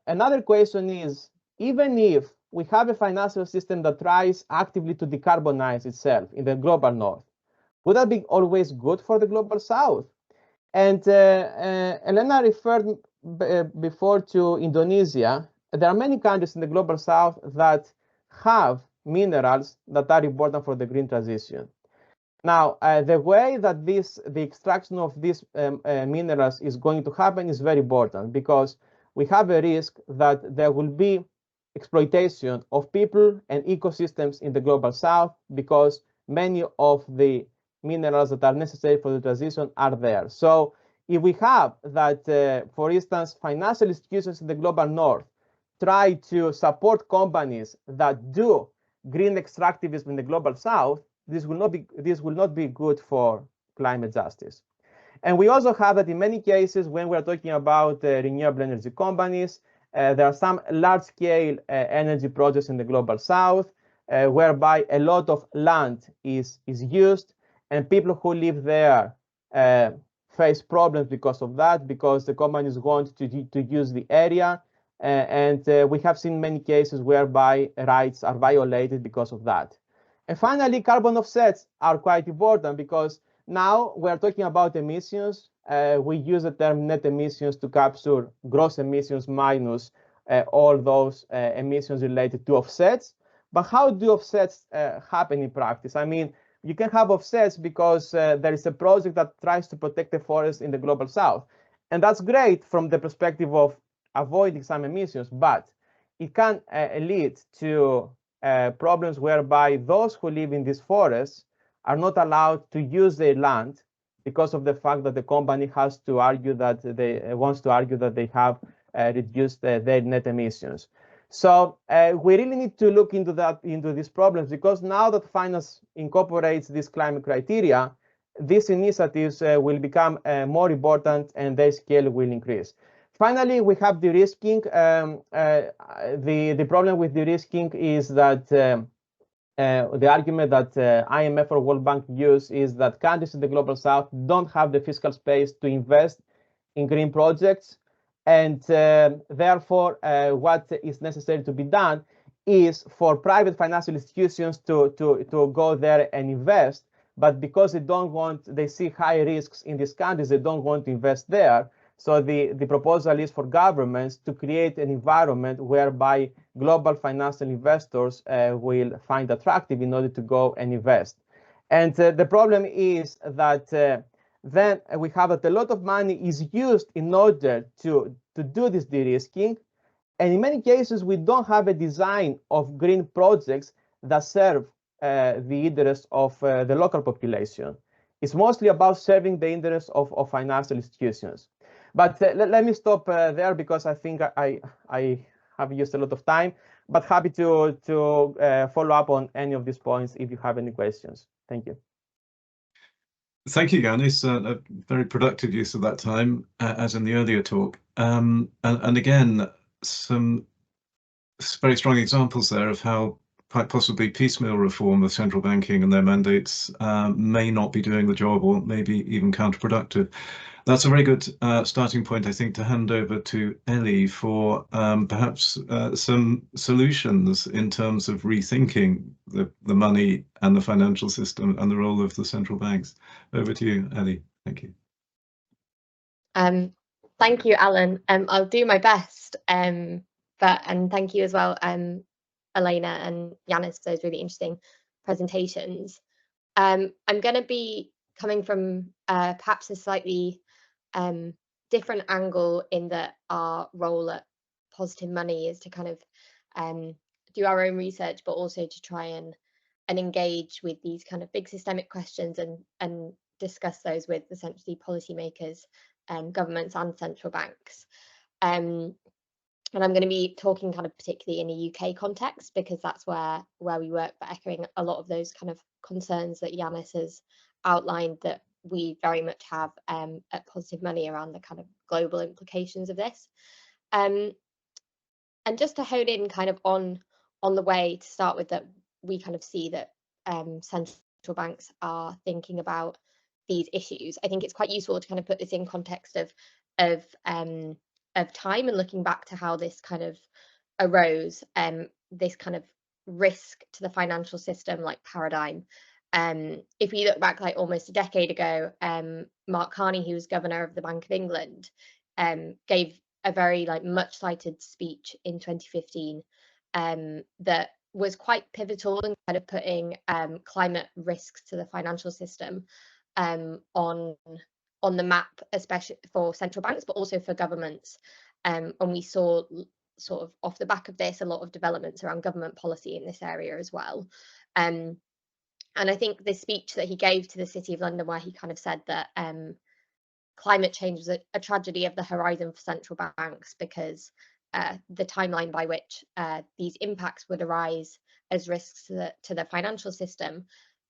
another question is, even if we have a financial system that tries actively to decarbonize itself in the global north, would that be always good for the global south? And Elena referred before to Indonesia. There are many countries in the global south that have minerals that are important for the green transition. Now, the way that the extraction of these minerals is going to happen is very important, because we have a risk that there will be exploitation of people and ecosystems in the global south, because many of the minerals that are necessary for the transition are there. So if we have that, for instance, financial institutions in the global north try to support companies that do green extractivism in the global south, this will not be good for climate justice. And we also have that in many cases, when we're talking about renewable energy companies, there are some large-scale energy projects in the global south, whereby a lot of land is used, and people who live there face problems because of that, because the companies want to use the area, and we have seen many cases whereby rights are violated because of that. And finally, carbon offsets are quite important, because now we're talking about emissions. We use the term net emissions to capture gross emissions minus all those emissions related to offsets. But how do offsets happen in practice? I mean, you can have offsets because there is a project that tries to protect the forest in the global south. And that's great from the perspective of avoiding some emissions, but it can lead to problems whereby those who live in these forests are not allowed to use their land because of the fact that the company has to argue that wants to argue that they have reduced their net emissions. So we really need to look into these problems, because now that finance incorporates these climate criteria, these initiatives will become more important and their scale will increase. Finally, we have de-risking. The problem with de-risking is that the argument that IMF or World Bank use is that countries in the global south don't have the fiscal space to invest in green projects. And therefore, what is necessary to be done is for private financial institutions to go there and invest. But because they see high risks in these countries, they don't want to invest there. So the proposal is for governments to create an environment whereby global financial investors will find attractive in order to go and invest. And the problem is that then we have that a lot of money is used in order to do this de-risking. And in many cases, we don't have a design of green projects that serve the interests of the local population. It's mostly about serving the interests of financial institutions. But let me stop there, because I think I have used a lot of time, but happy to follow up on any of these points if you have any questions. Thank you. Thank you, Yannis. A very productive use of that time, as in the earlier talk. And again, some very strong examples there of how quite possibly piecemeal reform of central banking and their mandates may not be doing the job, or maybe even counterproductive. That's a very good starting point, I think, to hand over to Ellie for perhaps some solutions in terms of rethinking the money and the financial system and the role of the central banks. Over to you, Ellie. Thank you. Thank you, Alan. I'll do my best. And thank you as well, Elena and Yannis, for those really interesting presentations. I'm going to be coming from perhaps a slightly different angle, in that our role at Positive Money is to kind of do our own research, but also to try and engage with these kind of big systemic questions and discuss those with essentially policymakers, governments and central banks. And I'm going to be talking kind of particularly in a UK context, because that's where we work, but echoing a lot of those kind of concerns that Yannis has outlined, that we very much have at Positive Money around the kind of global implications of this. And just to hone in kind of on the way to start with, that we kind of see that central banks are thinking about these issues. I think it's quite useful to kind of put this in context of time, and looking back to how this kind of arose, this kind of risk to the financial system like paradigm. If we look back like almost a decade ago, Mark Carney, who was governor of the Bank of England, gave a very much cited speech in 2015 that was quite pivotal in kind of putting climate risks to the financial system on the map, especially for central banks, but also for governments. And we saw sort of off the back of this a lot of developments around government policy in this area as well. And I think the speech that he gave to the City of London, where he kind of said that climate change was a tragedy of the horizon for central banks, because the timeline by which these impacts would arise as risks to the financial system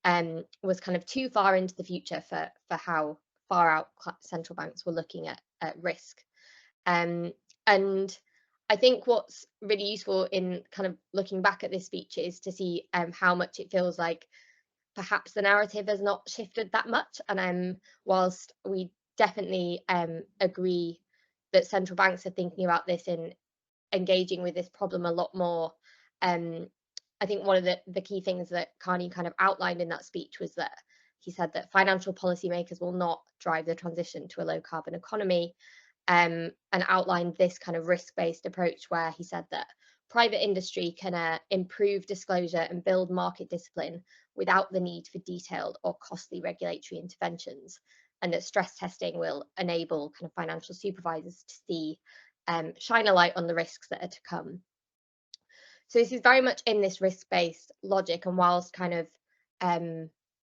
was kind of too far into the future for how far out central banks were looking at risk. And I think what's really useful in kind of looking back at this speech is to see how much it feels like perhaps the narrative has not shifted that much. And whilst we definitely agree that central banks are thinking about this and engaging with this problem a lot more, I think one of the key things that Carney kind of outlined in that speech was that he said that financial policymakers will not drive the transition to a low carbon economy, and outlined this kind of risk-based approach, where he said that private industry can improve disclosure and build market discipline without the need for detailed or costly regulatory interventions, and that stress testing will enable kind of financial supervisors to see, shine a light on the risks that are to come. So this is very much in this risk-based logic, and whilst kind of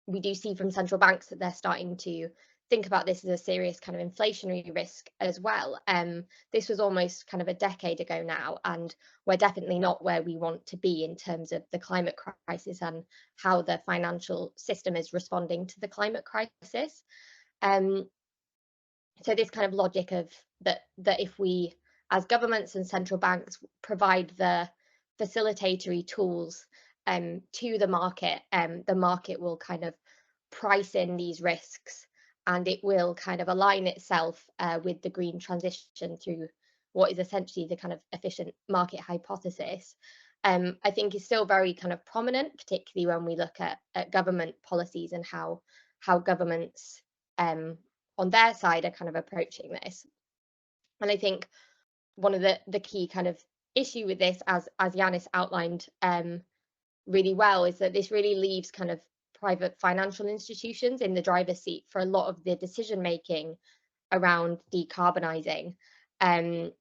we do see from central banks that they're starting to think about this as a serious kind of inflationary risk as well. This was almost kind of a decade ago now, and we're definitely not where we want to be in terms of the climate crisis and how the financial system is responding to the climate crisis. So this kind of logic of that if we, as governments and central banks, provide the facilitatory tools to the market will kind of price in these risks, and it will kind of align itself with the green transition through what is essentially the kind of efficient market hypothesis. I think is still very kind of prominent, particularly when we look at government policies and how governments on their side are kind of approaching this. And I think one of the key kind of issue with this, as Yannis outlined really well, is that this really leaves kind of private financial institutions in the driver's seat for a lot of the decision making around decarbonising. And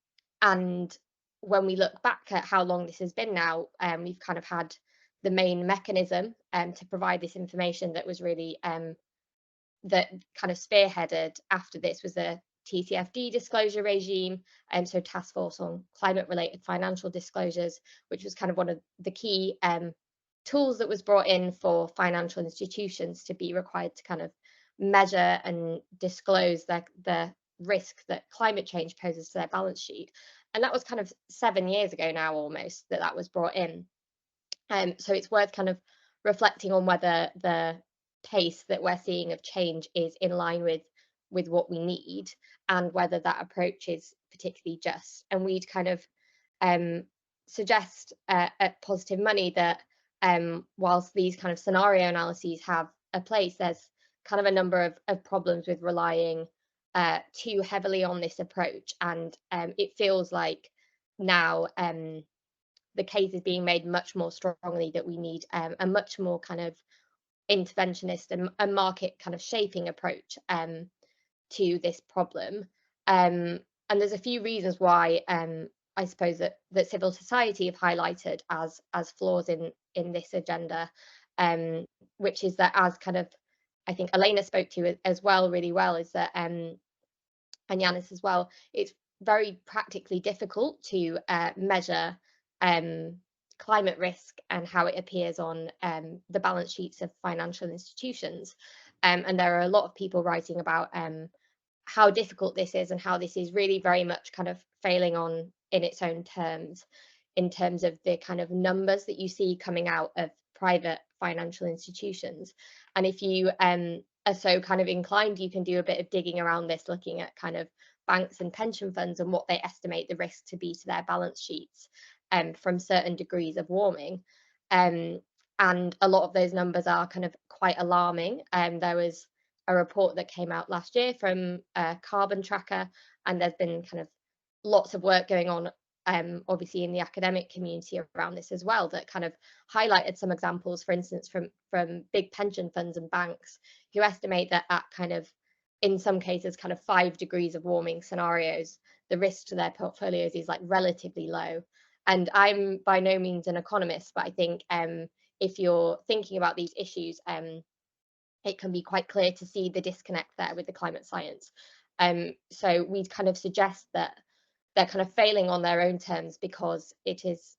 when we look back at how long this has been now, we've kind of had the main mechanism to provide this information that was really that kind of spearheaded after this was the TCFD disclosure regime, and so Task Force on Climate-Related Financial Disclosures, which was kind of one of the key tools that was brought in for financial institutions to be required to kind of measure and disclose the risk that climate change poses to their balance sheet. And that was kind of 7 years ago now, almost, that was brought in. So it's worth kind of reflecting on whether the pace that we're seeing of change is in line with what we need, and whether that approach is particularly just. And we'd kind of suggest at Positive Money that whilst these kind of scenario analyses have a place, there's kind of a number of problems with relying too heavily on this approach. And it feels like now the case is being made much more strongly that we need a much more kind of interventionist and a market kind of shaping approach to this problem. And there's a few reasons why I suppose that civil society have highlighted as flaws in this agenda, which is that, as kind of I think Elena spoke to as well really well, is that and Yannis as well, it's very practically difficult to measure climate risk and how it appears on the balance sheets of financial institutions. And there are a lot of people writing about how difficult this is, and how this is really very much kind of failing on in its own terms, in terms of the kind of numbers that you see coming out of private financial institutions. And if you are so kind of inclined, you can do a bit of digging around this, looking at kind of banks and pension funds and what they estimate the risk to be to their balance sheets from certain degrees of warming. And a lot of those numbers are kind of quite alarming. There was a report that came out last year from Carbon Tracker, and there's been kind of lots of work going on obviously in the academic community around this as well, that kind of highlighted some examples, for instance, from big pension funds and banks, who estimate that at kind of, in some cases, kind of 5 degrees of warming scenarios, the risk to their portfolios is like relatively low. And I'm by no means an economist, but I think if you're thinking about these issues, it can be quite clear to see the disconnect there with the climate science. So we'd kind of suggest that they're kind of failing on their own terms, because it is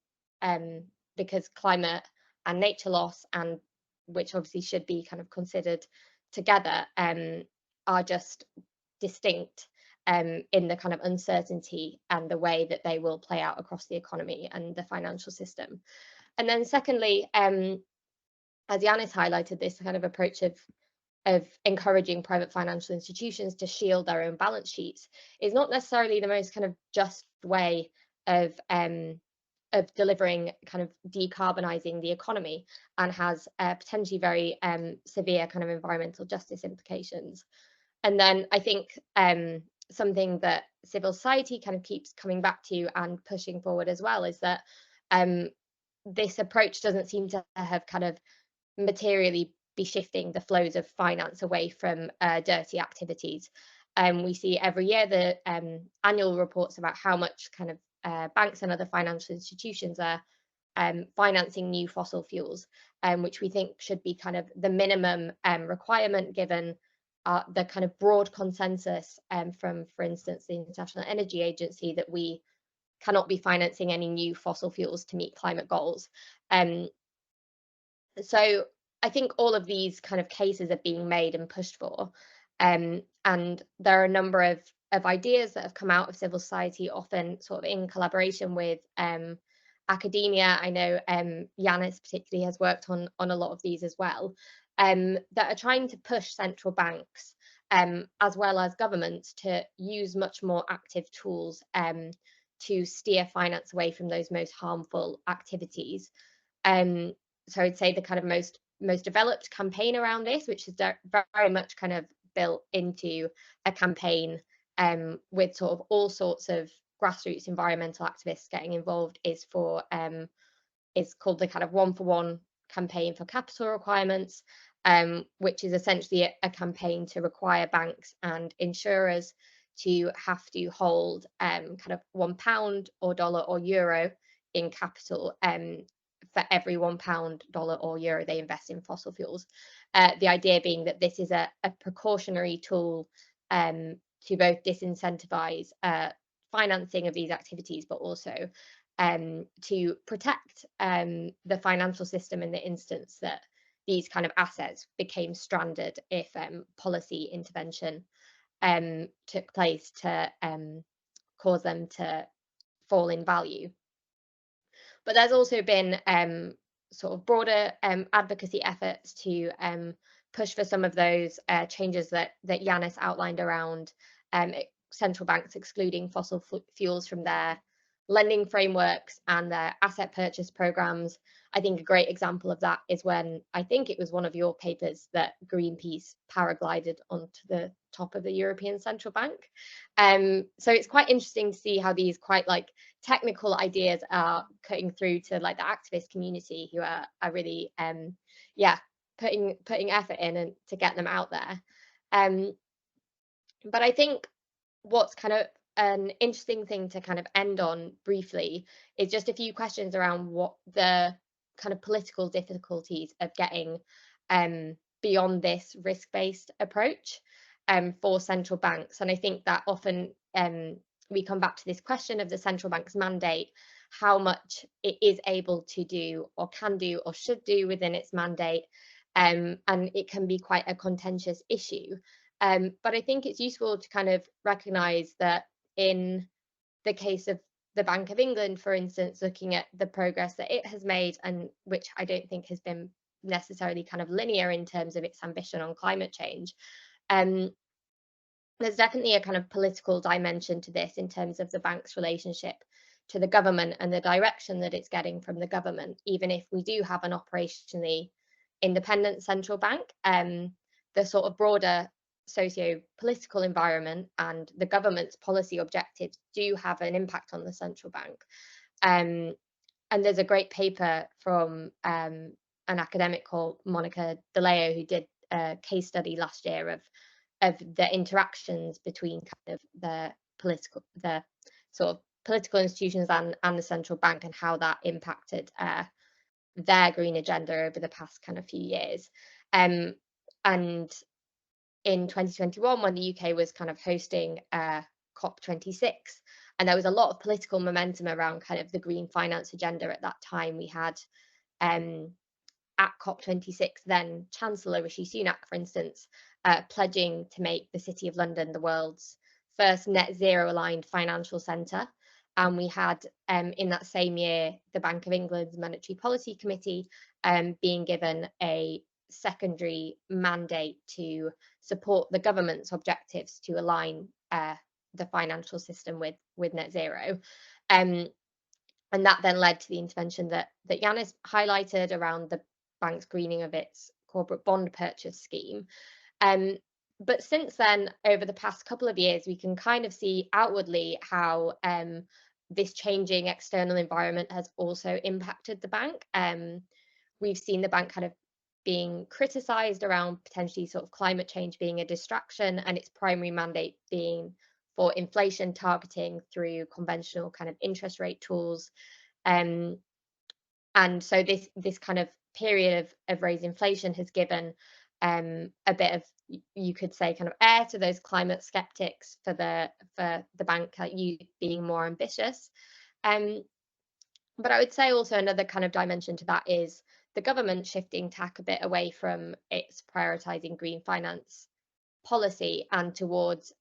because climate and nature loss, and which obviously should be kind of considered together, are just distinct in the kind of uncertainty and the way that they will play out across the economy and the financial system. And then secondly, as Yannis highlighted, this kind of approach of encouraging private financial institutions to shield their own balance sheets is not necessarily the most kind of just way of delivering kind of decarbonising the economy, and has potentially very severe kind of environmental justice implications. And then I think something that civil society kind of keeps coming back to and pushing forward as well is that this approach doesn't seem to have kind of materially be shifting the flows of finance away from dirty activities. We see every year the annual reports about how much kind of banks and other financial institutions are financing new fossil fuels, which we think should be kind of the minimum requirement, given the kind of broad consensus from, for instance, the International Energy Agency, that we cannot be financing any new fossil fuels to meet climate goals. So I think all of these kind of cases are being made and pushed for, and there are a number of ideas that have come out of civil society, often sort of in collaboration with academia. I know Yannis particularly has worked on a lot of these as well, that are trying to push central banks as well as governments to use much more active tools to steer finance away from those most harmful activities. So I'd say the kind of most developed campaign around this, which is very much kind of built into a campaign with sort of all sorts of grassroots environmental activists getting involved, is called the kind of 1-for-1 campaign for capital requirements, which is essentially a campaign to require banks and insurers to have to hold kind of £1 or dollar or euro in capital for every £1, dollar or euro they invest in fossil fuels. The idea being that this is a precautionary tool to both disincentivize financing of these activities, but also to protect the financial system in the instance that these kind of assets became stranded if policy intervention took place to cause them to fall in value. But there's also been sort of broader advocacy efforts to push for some of those changes that Yannis outlined around central banks excluding fossil fuels from their lending frameworks and their asset purchase programs. I think a great example of that is when, I think it was one of your papers, that Greenpeace paraglided onto the top of the European Central Bank. So it's quite interesting to see how these quite like technical ideas are cutting through to like the activist community, who are really putting effort in and to get them out there. But I think what's kind of an interesting thing to kind of end on briefly is just a few questions around what the kind of political difficulties of getting beyond this risk-based approach for central banks. And I think that often we come back to this question of the central bank's mandate, how much it is able to do or can do or should do within its mandate, and it can be quite a contentious issue. But I think it's useful to kind of recognise that in the case of the Bank of England, for instance, looking at the progress that it has made, and which I don't think has been necessarily kind of linear in terms of its ambition on climate change, there's definitely a kind of political dimension to this in terms of the bank's relationship to the government and the direction that it's getting from the government. Even if we do have an operationally independent central bank, the sort of broader socio-political environment and the government's policy objectives do have an impact on the central bank. And there's a great paper from an academic called Monica DeLeo, who did a case study last year of the interactions between kind of the sort of political institutions and the central bank, and how that impacted their green agenda over the past kind of few years. And in 2021, when the UK was kind of hosting COP26, and there was a lot of political momentum around kind of the green finance agenda at that time, we had at COP26 then Chancellor Rishi Sunak, for instance, pledging to make the City of London the world's first net zero aligned financial centre. And we had in that same year the Bank of England's Monetary Policy Committee being given a secondary mandate to support the government's objectives to align the financial system with net zero. And that then led to the intervention that Yannis highlighted around the bank's greening of its corporate bond purchase scheme. But since then, over the past couple of years, we can kind of see outwardly how this changing external environment has also impacted the bank. We've seen the bank kind of being criticised around potentially sort of climate change being a distraction, and its primary mandate being for inflation targeting through conventional kind of interest rate tools. And so this kind of period of raised inflation has given a bit of, you could say, kind of air to those climate skeptics for the bank being more ambitious. But I would say also another kind of dimension to that is the government shifting tack a bit away from its prioritising green finance policy and towards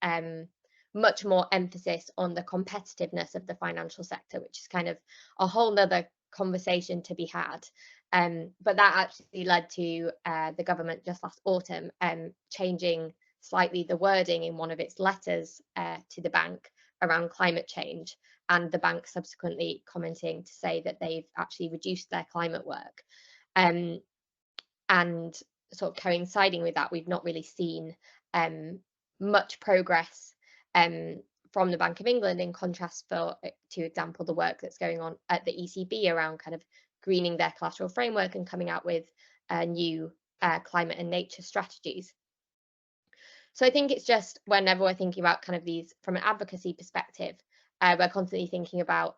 much more emphasis on the competitiveness of the financial sector, which is kind of a whole nother conversation to be had. But that actually led to the government just last autumn changing slightly the wording in one of its letters to the bank around climate change, and the bank subsequently commenting to say that they've actually reduced their climate work. And sort of coinciding with that, we've not really seen much progress from the Bank of England, in contrast to example, the work that's going on at the ECB around kind of greening their collateral framework and coming out with new climate and nature strategies. So I think it's just, whenever we're thinking about kind of these from an advocacy perspective, we're constantly thinking about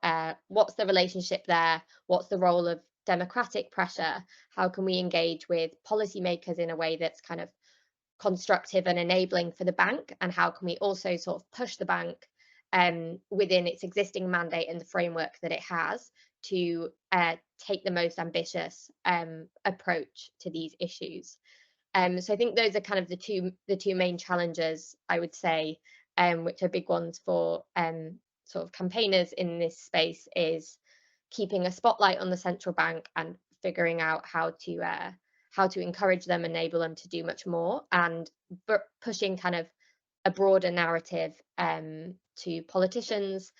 what's the relationship there, what's the role of democratic pressure? How can we engage with policymakers in a way that's kind of constructive and enabling for the bank? And how can we also sort of push the bank within its existing mandate and the framework that it has to take the most ambitious approach to these issues? So I think those are kind of the two main challenges, I would say, which are big ones for sort of campaigners in this space, is keeping a spotlight on the central bank and figuring out how to encourage them, enable them to do much more, and pushing kind of a broader narrative to politicians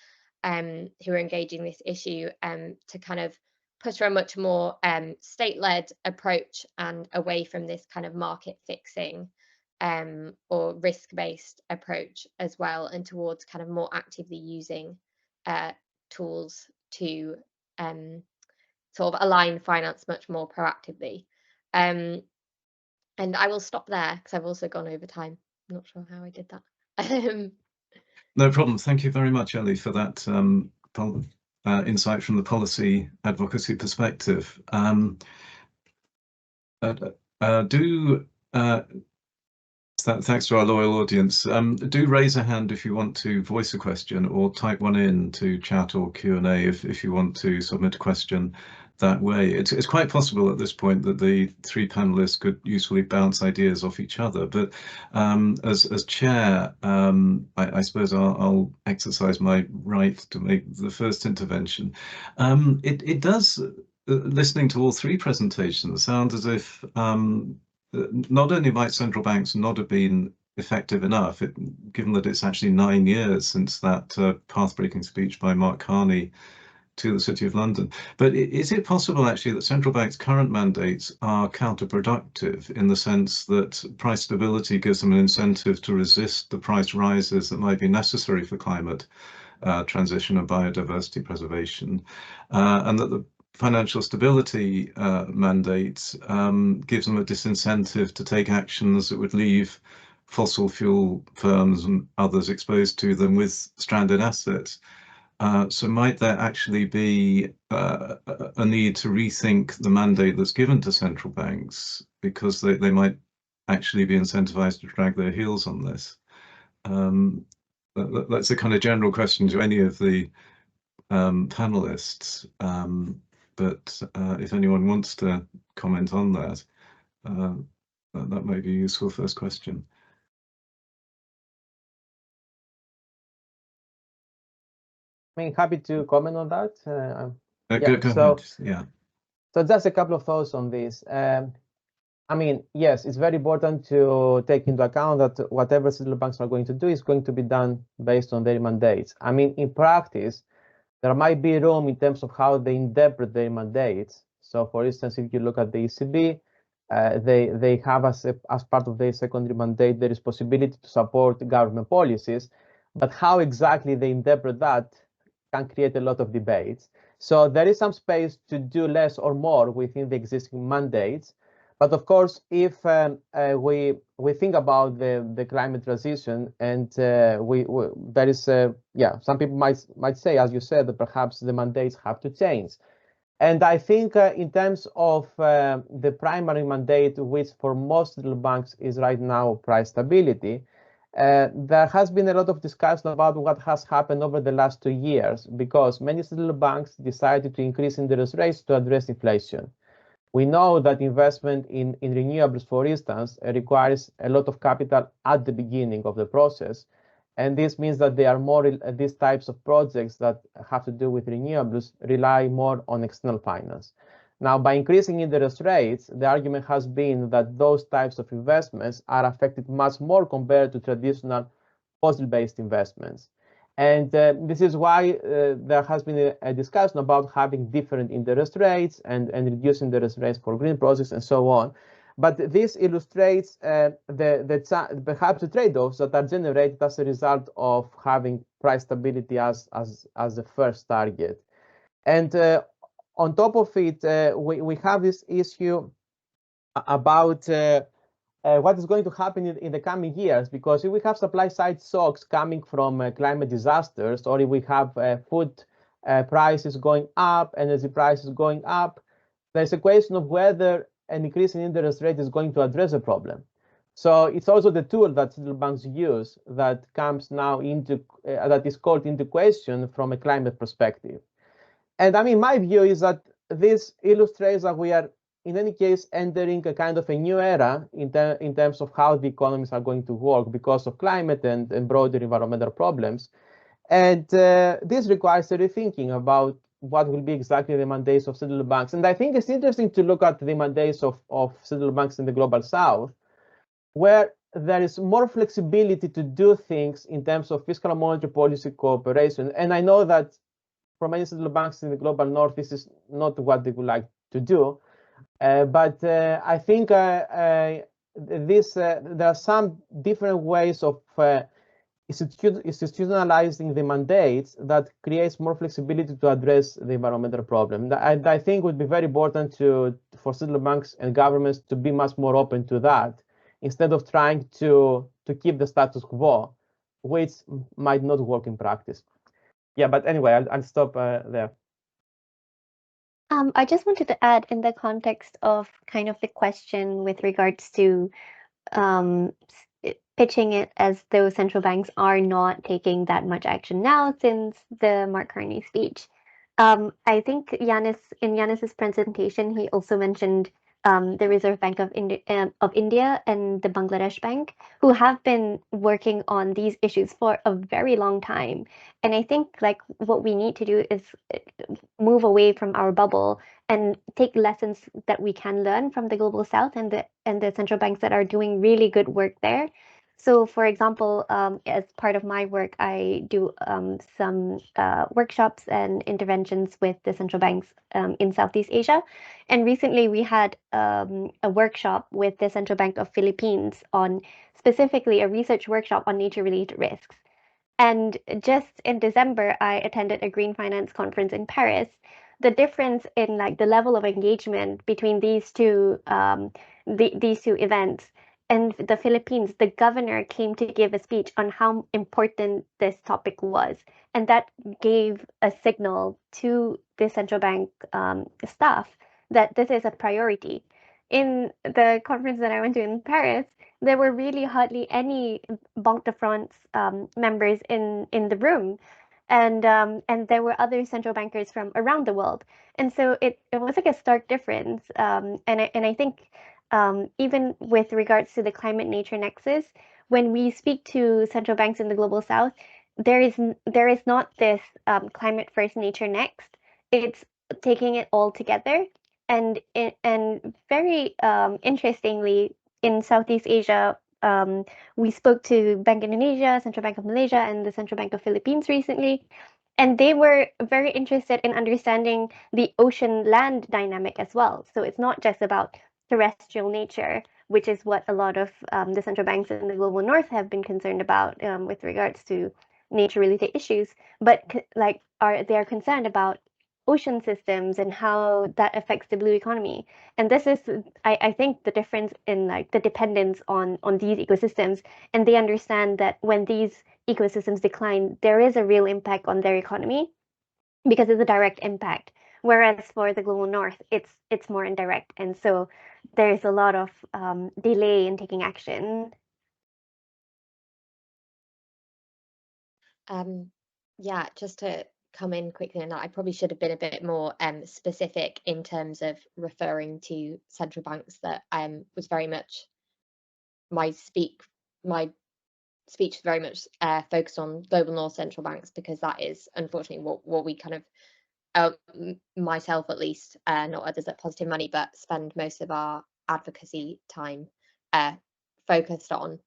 who are engaging this issue to kind of push for a much more state-led approach and away from this kind of market fixing or risk-based approach as well, and towards kind of more actively using tools to sort of align finance much more proactively. And I will stop there because I've also gone over time. I'm not sure how I did that. No problem. Thank you very much, Ellie, for that insight from the policy advocacy perspective. Thanks to our loyal audience. Do raise a hand if you want to voice a question, or type one in to chat or Q&A if you want to submit a question that way. It's quite possible at this point that the three panelists could usefully bounce ideas off each other, but as chair, I suppose I'll exercise my right to make the first intervention. It does, listening to all three presentations, sound as if not only might central banks not have been effective enough, given that it's actually 9 years since that path-breaking speech by Mark Carney to the City of London, but is it possible actually that central banks' current mandates are counterproductive, in the sense that price stability gives them an incentive to resist the price rises that might be necessary for climate transition and biodiversity preservation, and that the financial stability mandate gives them a disincentive to take actions that would leave fossil fuel firms and others exposed to them with stranded assets? So might there actually be a need to rethink the mandate that's given to central banks, because they might actually be incentivized to drag their heels on this? That's a kind of general question to any of the panelists. But if anyone wants to comment on that, that may be a useful first question. I mean, happy to comment on that. Go ahead. Yeah. So just a couple of thoughts on this. I mean, yes, it's very important to take into account that whatever central banks are going to do is going to be done based on their mandates. I mean, in practice, there might be room in terms of how they interpret their mandates. So, for instance, if you look at the ECB, they have as part of their secondary mandate the responsibility to support government policies, but how exactly they interpret that can create a lot of debates. So there is some space to do less or more within the existing mandates. But of course, if we think about the climate transition, and there is some people might say, as you said, that perhaps the mandates have to change. And I think in terms of the primary mandate, which for most central banks is right now price stability, there has been a lot of discussion about what has happened over the last 2 years, because many central banks decided to increase interest rates to address inflation. We know that investment in renewables, for instance, requires a lot of capital at the beginning of the process. And this means that there are more these types of projects that have to do with renewables rely more on external finance. Now, by increasing interest rates, the argument has been that those types of investments are affected much more compared to traditional fossil-based investments. And this is why there has been a discussion about having different interest rates and reducing interest rates for green projects and so on. But this illustrates perhaps the trade-offs that are generated as a result of having price stability as the first target. And on top of it, we have this issue about what is going to happen in the coming years, because if we have supply side shocks coming from climate disasters, or if we have food prices going up, energy prices going up, there's a question of whether an increase in interest rate is going to address the problem. So it's also the tool that central banks use that comes now into, that is called into question from a climate perspective. And I mean, my view is that this illustrates that we are, in any case, entering a kind of a new era in terms of how the economies are going to work because of climate and broader environmental problems. And this requires a rethinking about what will be exactly the mandates of central banks. And I think it's interesting to look at the mandates of central banks in the Global South, where there is more flexibility to do things in terms of fiscal and monetary policy cooperation. And I know that for many central banks in the Global North, this is not what they would like to do. But I think there are some different ways of institutionalizing the mandates that creates more flexibility to address the environmental problem. I think it would be very important for central banks and governments to be much more open to that, instead of trying to keep the status quo, which might not work in practice. Yeah, but anyway, I'll stop there. I just wanted to add, in the context of kind of the question with regards to pitching it as though central banks are not taking that much action now since the Mark Carney speech. I think Yannis's presentation, he also mentioned the Reserve Bank of India and the Bangladesh Bank, who have been working on these issues for a very long time. And I think like what we need to do is move away from our bubble and take lessons that we can learn from the Global South and the central banks that are doing really good work there. So, for example, as part of my work, I do some workshops and interventions with the central banks in Southeast Asia. And recently we had a workshop with the Central Bank of Philippines on specifically a research workshop on nature-related risks. And just in December, I attended a green finance conference in Paris. The difference in like the level of engagement between these two events. And the Philippines, the governor came to give a speech on how important this topic was. And that gave a signal to the central bank staff that this is a priority. In the conference that I went to in Paris, there were really hardly any Banque de France members in the room. And there were other central bankers from around the world. And so it was like a stark difference. And I think even with regards to the climate nature nexus, when we speak to central banks in the Global South, there is not this climate first, nature next. It's taking it all together. And very interestingly, in Southeast Asia, we spoke to Bank Indonesia, Central Bank of Malaysia, and the Central Bank of Philippines recently. And they were very interested in understanding the ocean-land dynamic as well. So it's not just about terrestrial nature, which is what a lot of the central banks in the global north have been concerned about with regards to nature-related issues, but they are concerned about ocean systems and how that affects the blue economy. And this is, I think, the difference in like the dependence on these ecosystems. And they understand that when these ecosystems decline, there is a real impact on their economy because it's a direct impact. Whereas for the global north, it's more indirect. And so there's a lot of delay in taking action. Yeah, just to come in quickly on that, I probably should have been a bit more specific in terms of referring to central banks. That was very much my speech was very much focused on global north central banks, because that is unfortunately what we kind of myself at least, not others at Positive Money, but spend most of our advocacy time focused on.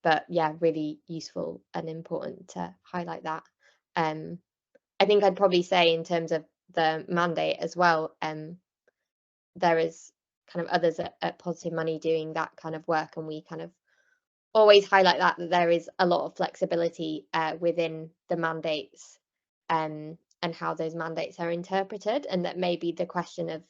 But yeah, really useful and important to highlight that. I think I'd probably say in terms of the mandate as well, there is kind of others at Positive Money doing that kind of work, and we kind of always highlight that there is a lot of flexibility within the mandates and how those mandates are interpreted, and that maybe the question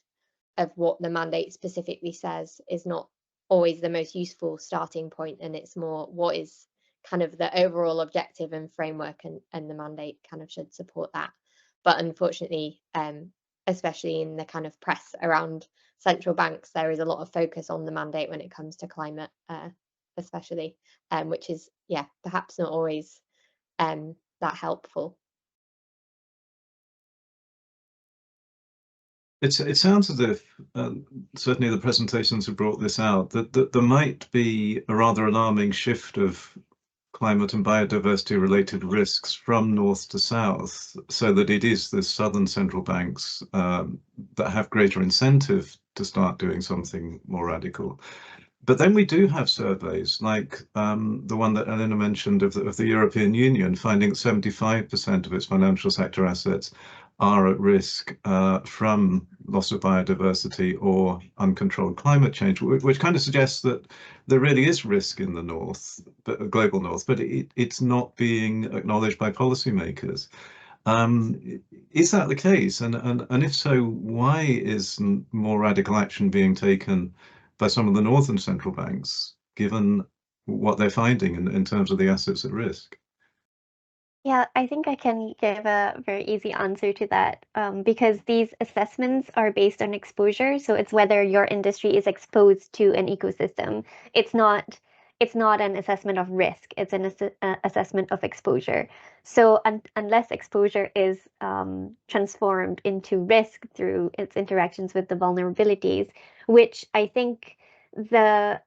of what the mandate specifically says is not always the most useful starting point, and it's more what is kind of the overall objective and framework, and the mandate kind of should support that. But unfortunately, especially in the kind of press around central banks, there is a lot of focus on the mandate when it comes to climate, especially, which is, yeah, perhaps not always that helpful. It sounds as if, certainly the presentations have brought this out, that there might be a rather alarming shift of climate and biodiversity related risks from north to south, so that it is the southern central banks that have greater incentive to start doing something more radical. But then we do have surveys like the one that Elena mentioned of the European Union, finding 75% of its financial sector assets are at risk from loss of biodiversity or uncontrolled climate change, which kind of suggests that there really is risk in the north, global north, but it's not being acknowledged by policymakers. Is that the case? And if so, why isn't more radical action being taken by some of the northern central banks, given what they're finding in terms of the assets at risk? Yeah, I think I can give a very easy answer to that, because these assessments are based on exposure. So it's whether your industry is exposed to an ecosystem. It's not an assessment of risk. It's an assessment of exposure. So unless exposure is transformed into risk through its interactions with the vulnerabilities, which I think the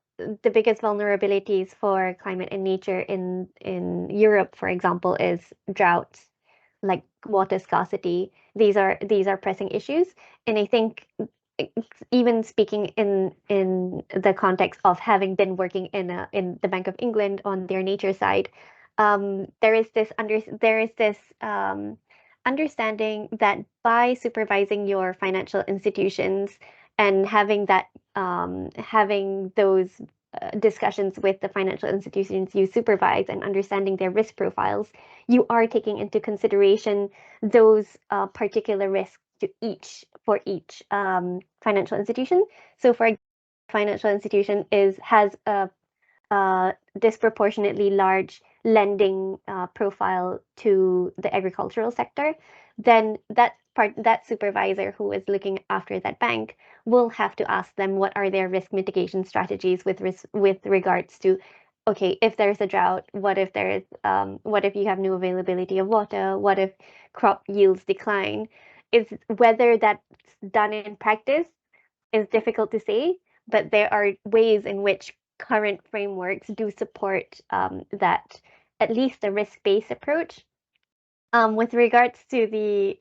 biggest vulnerabilities for climate and nature in Europe, for example, is droughts, like water scarcity. These are pressing issues, and I think even speaking in the context of having been working in the Bank of England on their nature side, there is this understanding that by supervising your financial institutions and having those discussions with the financial institutions you supervise and understanding their risk profiles, you are taking into consideration those particular risks for each financial institution. So, for example, financial institution has a disproportionately large lending profile to the agricultural sector, then that supervisor who is looking after that bank will have to ask them what are their risk mitigation strategies with regards to, okay, if there's a drought, what if you have no availability of water, what if crop yields decline? Whether that's done in practice is difficult to say, but there are ways in which current frameworks do support that, at least a risk-based approach. With regards to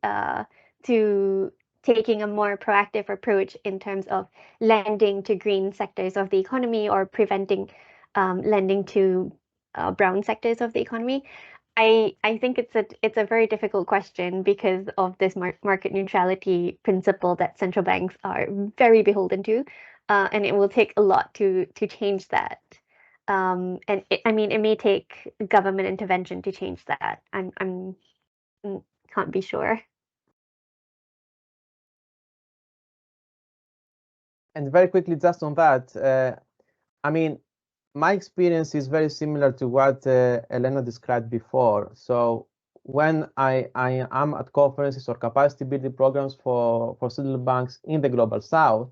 to taking a more proactive approach in terms of lending to green sectors of the economy or preventing lending to brown sectors of the economy, I think it's a very difficult question because of this market neutrality principle that central banks are very beholden to, and it will take a lot to change that. And I mean, it may take government intervention to change that. I'm can't be sure. And very quickly, just on that, I mean, my experience is very similar to what Elena described before. So when I am at conferences or capacity building programs for central banks in the Global South,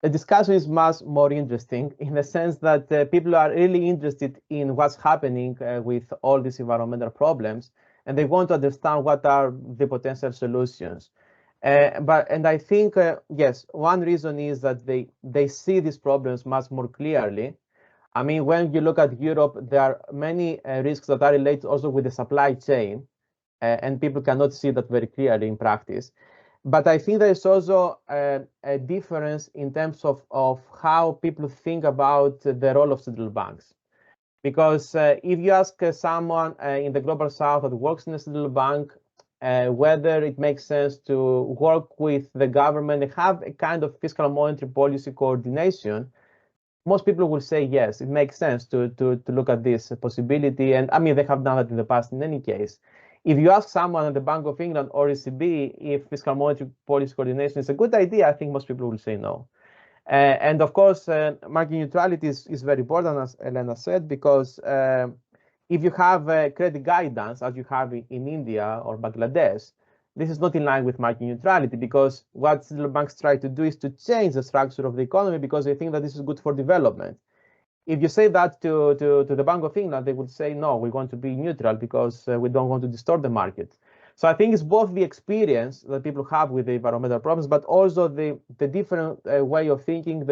the discussion is much more interesting in the sense that people are really interested in what's happening with all these environmental problems, and they want to understand what are the potential solutions. And I think, yes, one reason is that they see these problems much more clearly. I mean, when you look at Europe, there are many risks that are related also with the supply chain, and people cannot see that very clearly in practice. But I think there is also a difference in terms of how people think about the role of central banks. Because if you ask someone in the Global South that works in a central bank, whether it makes sense to work with the government and have a kind of fiscal monetary policy coordination, most people will say yes, it makes sense to look at this possibility. And I mean, they have done that in the past in any case. If you ask someone at the Bank of England or ECB if fiscal monetary policy coordination is a good idea, I think most people will say no. And of course, market neutrality is very important, as Elena said, because if you have credit guidance, as you have in India or Bangladesh, this is not in line with market neutrality, because what central banks try to do is to change the structure of the economy because they think that this is good for development. If you say that to the Bank of England, they would say, no, we want to be neutral because we don't want to distort the market. So I think it's both the experience that people have with the environmental problems, but also the different way of thinking,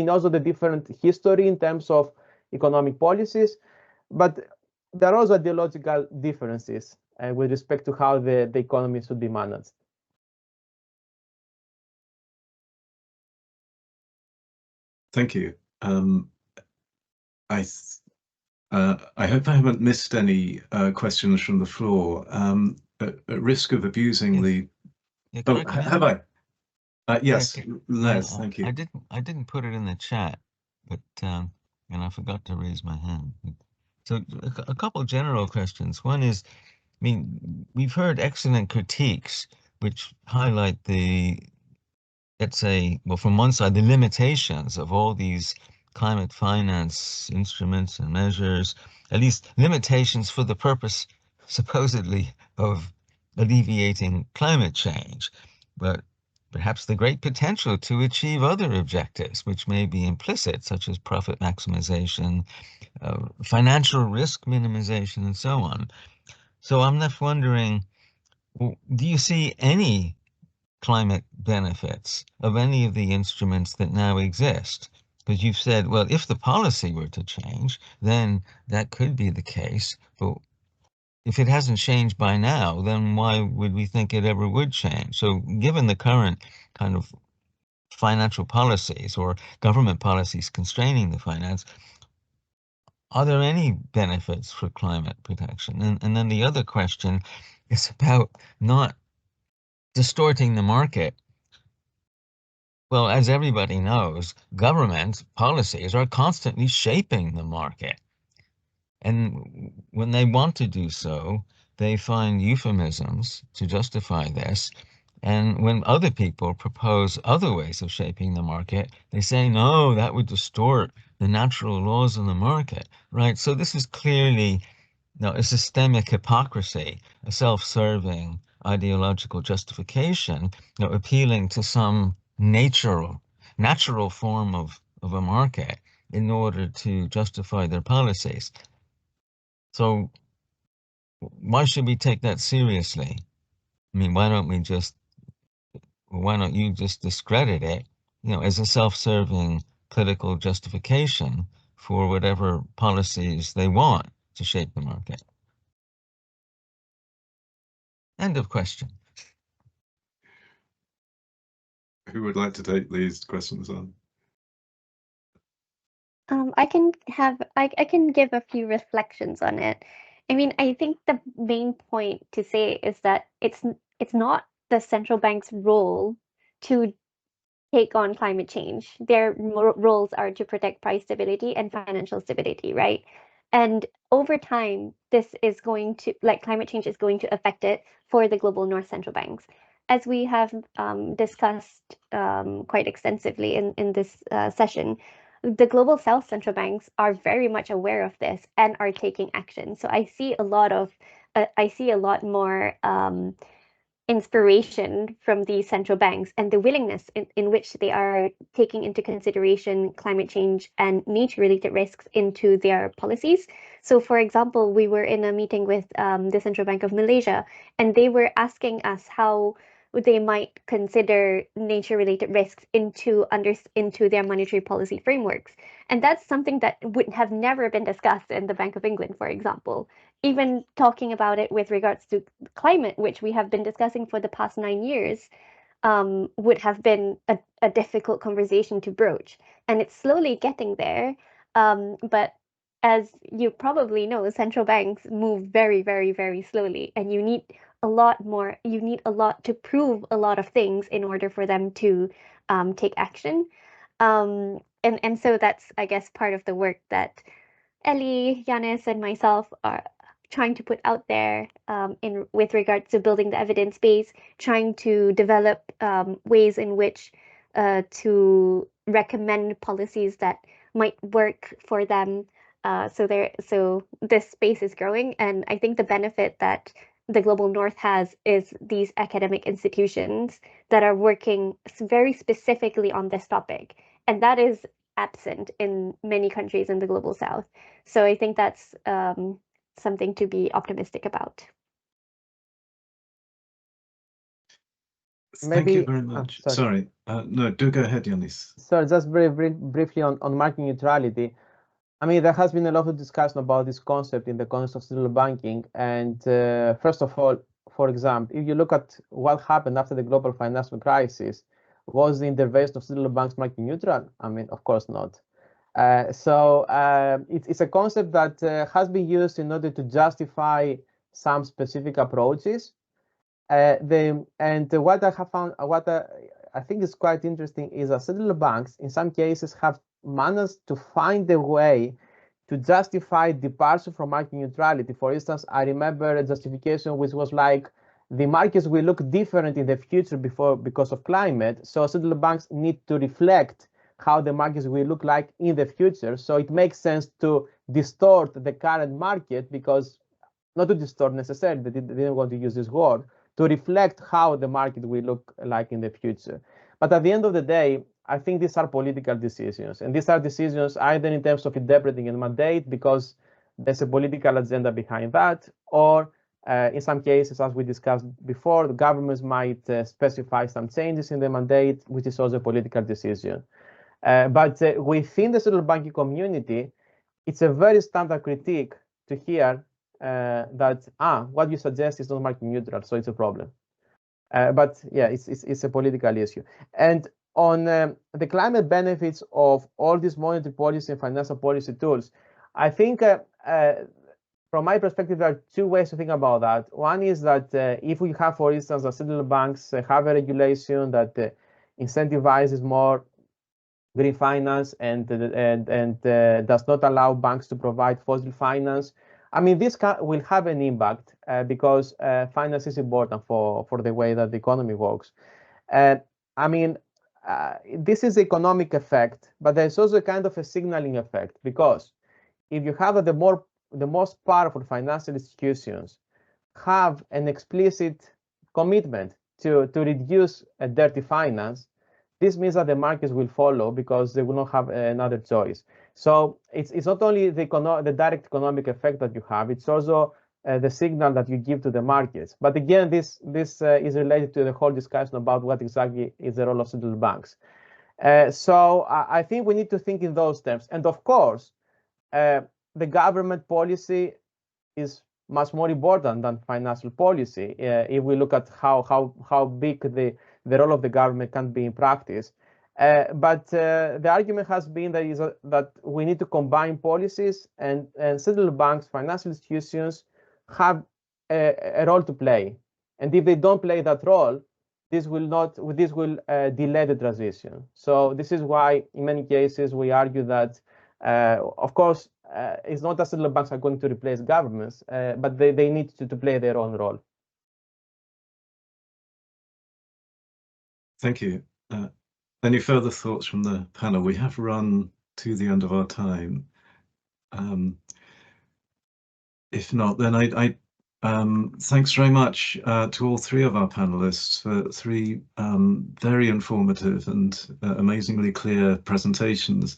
also the different history in terms of economic policies, but there are also ideological differences with respect to how the economy should be managed. Thank you. I hope I haven't missed any questions from the floor. At risk of abusing the... Oh, have I? Yes, Les, thank you. I didn't put it in the chat, but and I forgot to raise my hand. So a couple general questions. One is, I mean, we've heard excellent critiques which highlight the, let's say, well, from one side, the limitations of all these climate finance instruments and measures, at least limitations for the purpose, supposedly, of alleviating climate change, but perhaps the great potential to achieve other objectives, which may be implicit, such as profit maximization, financial risk minimization, and so on. So I'm left wondering, do you see any climate benefits of any of the instruments that now exist? Because you've said, well, if the policy were to change, then that could be the case. But if it hasn't changed by now, then why would we think it ever would change? So given the current kind of financial policies or government policies constraining the finance, are there any benefits for climate protection? And then the other question is about not distorting the market. Well, as everybody knows, government policies are constantly shaping the market. And when they want to do so, they find euphemisms to justify this. And when other people propose other ways of shaping the market, they say, no, that would distort the natural laws of the market, right? So this is clearly a systemic hypocrisy, a self-serving ideological justification, appealing to some natural form of a market in order to justify their policies. So why should we take that seriously? I mean, why don't you just discredit it, as a self-serving political justification for whatever policies they want to shape the market? End of question. Who would like to take these questions on? I can give a few reflections on it. I mean, I think the main point to say is that it's not the central bank's role to take on climate change. Their roles are to protect price stability and financial stability, right? And over time, this is going to, climate change is going to affect it for the global North central banks. As we have discussed quite extensively in this session, the global South central banks are very much aware of this and are taking action. So I see a lot more inspiration from these central banks and the willingness in which they are taking into consideration climate change and nature-related risks into their policies. So, for example, we were in a meeting with the Central Bank of Malaysia, and they were asking us how they might consider nature-related risks into their monetary policy frameworks. And that's something that would have never been discussed in the Bank of England, for example. Even talking about it with regards to climate, which we have been discussing for the past 9 years, would have been a difficult conversation to broach. And it's slowly getting there. But as you probably know, central banks move very, very, very slowly, and you need a lot to prove a lot of things in order for them to take action. And so that's, I guess, part of the work that Ellie, Yannis, and myself are trying to put out there with regards to building the evidence base, trying to develop ways in which to recommend policies that might work for them. So this space is growing, and I think the benefit that the Global North has is these academic institutions that are working very specifically on this topic. And that is absent in many countries in the Global South. So I think that's something to be optimistic about. Thank you very much. Sorry. No, do go ahead, Yannis. So just very briefly on market neutrality. I mean, there has been a lot of discussion about this concept in the context of central banking. And first of all, for example, if you look at what happened after the global financial crisis, was the intervention of central banks market neutral? I mean, of course not. So it's a concept that has been used in order to justify some specific approaches. What I have found, what I think is quite interesting is that central banks, in some cases, have managed to find a way to justify departure from market neutrality. For instance, I remember a justification which was like, the markets will look different in the future because of climate, so central banks need to reflect how the markets will look like in the future. So it makes sense to distort the current market, because, not to distort necessarily, they didn't want to use this word, to reflect how the market will look like in the future. But at the end of the day, I think these are political decisions, and these are decisions either in terms of interpreting a mandate because there's a political agenda behind that, or in some cases, as we discussed before, the governments might specify some changes in the mandate, which is also a political decision. But within the central banking community, it's a very standard critique to hear that what you suggest is not market neutral, so it's a problem. But yeah, it's a political issue. And on the climate benefits of all these monetary policy and financial policy tools, I think from my perspective, there are two ways to think about that. One is that if we have, for instance, the central banks have a regulation that incentivizes more green finance and does not allow banks to provide fossil finance, I mean, this will have an impact because finance is important for the way that the economy works. I mean, this is the economic effect, but there's also a kind of a signaling effect, because if you have the most powerful financial institutions have an explicit commitment to reduce dirty finance, this means that the markets will follow because they will not have another choice. So it's not only the direct economic effect that you have, it's also the signal that you give to the markets. But again, this is related to the whole discussion about what exactly is the role of central banks. So I think we need to think in those terms. And of course, the government policy is much more important than financial policy. If we look at how big the role of the government can be in practice. But the argument has been that we need to combine policies, and central banks, financial institutions have a role to play. And if they don't play that role, this will delay the transition. So this is why, in many cases, we argue that, of course, it's not that central banks are going to replace governments, but they need to play their own role. Thank you. Any further thoughts from the panel? We have run to the end of our time. If not, then thanks very much to all three of our panelists for three very informative and amazingly clear presentations,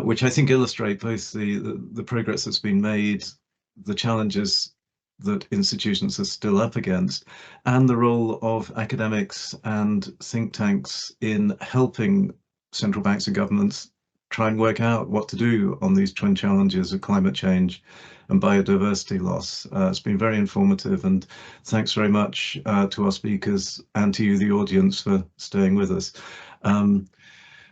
which I think illustrate both the progress that's been made, the challenges that institutions are still up against, and the role of academics and think tanks in helping central banks and governments try and work out what to do on these twin challenges of climate change and biodiversity loss. It's been very informative, and thanks very much to our speakers and to you, the audience, for staying with us.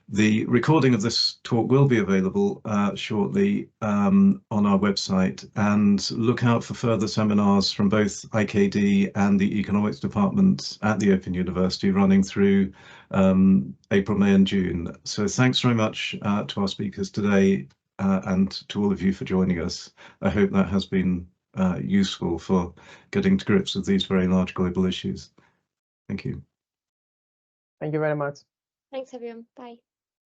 The recording of this talk will be available shortly on our website, and look out for further seminars from both IKD and the Economics department at the Open University running through April, May and June. So thanks very much to our speakers today and to all of you for joining us. I hope that has been useful for getting to grips with these very large global issues. Thank you. Thank you very much. Thanks, everyone. Bye.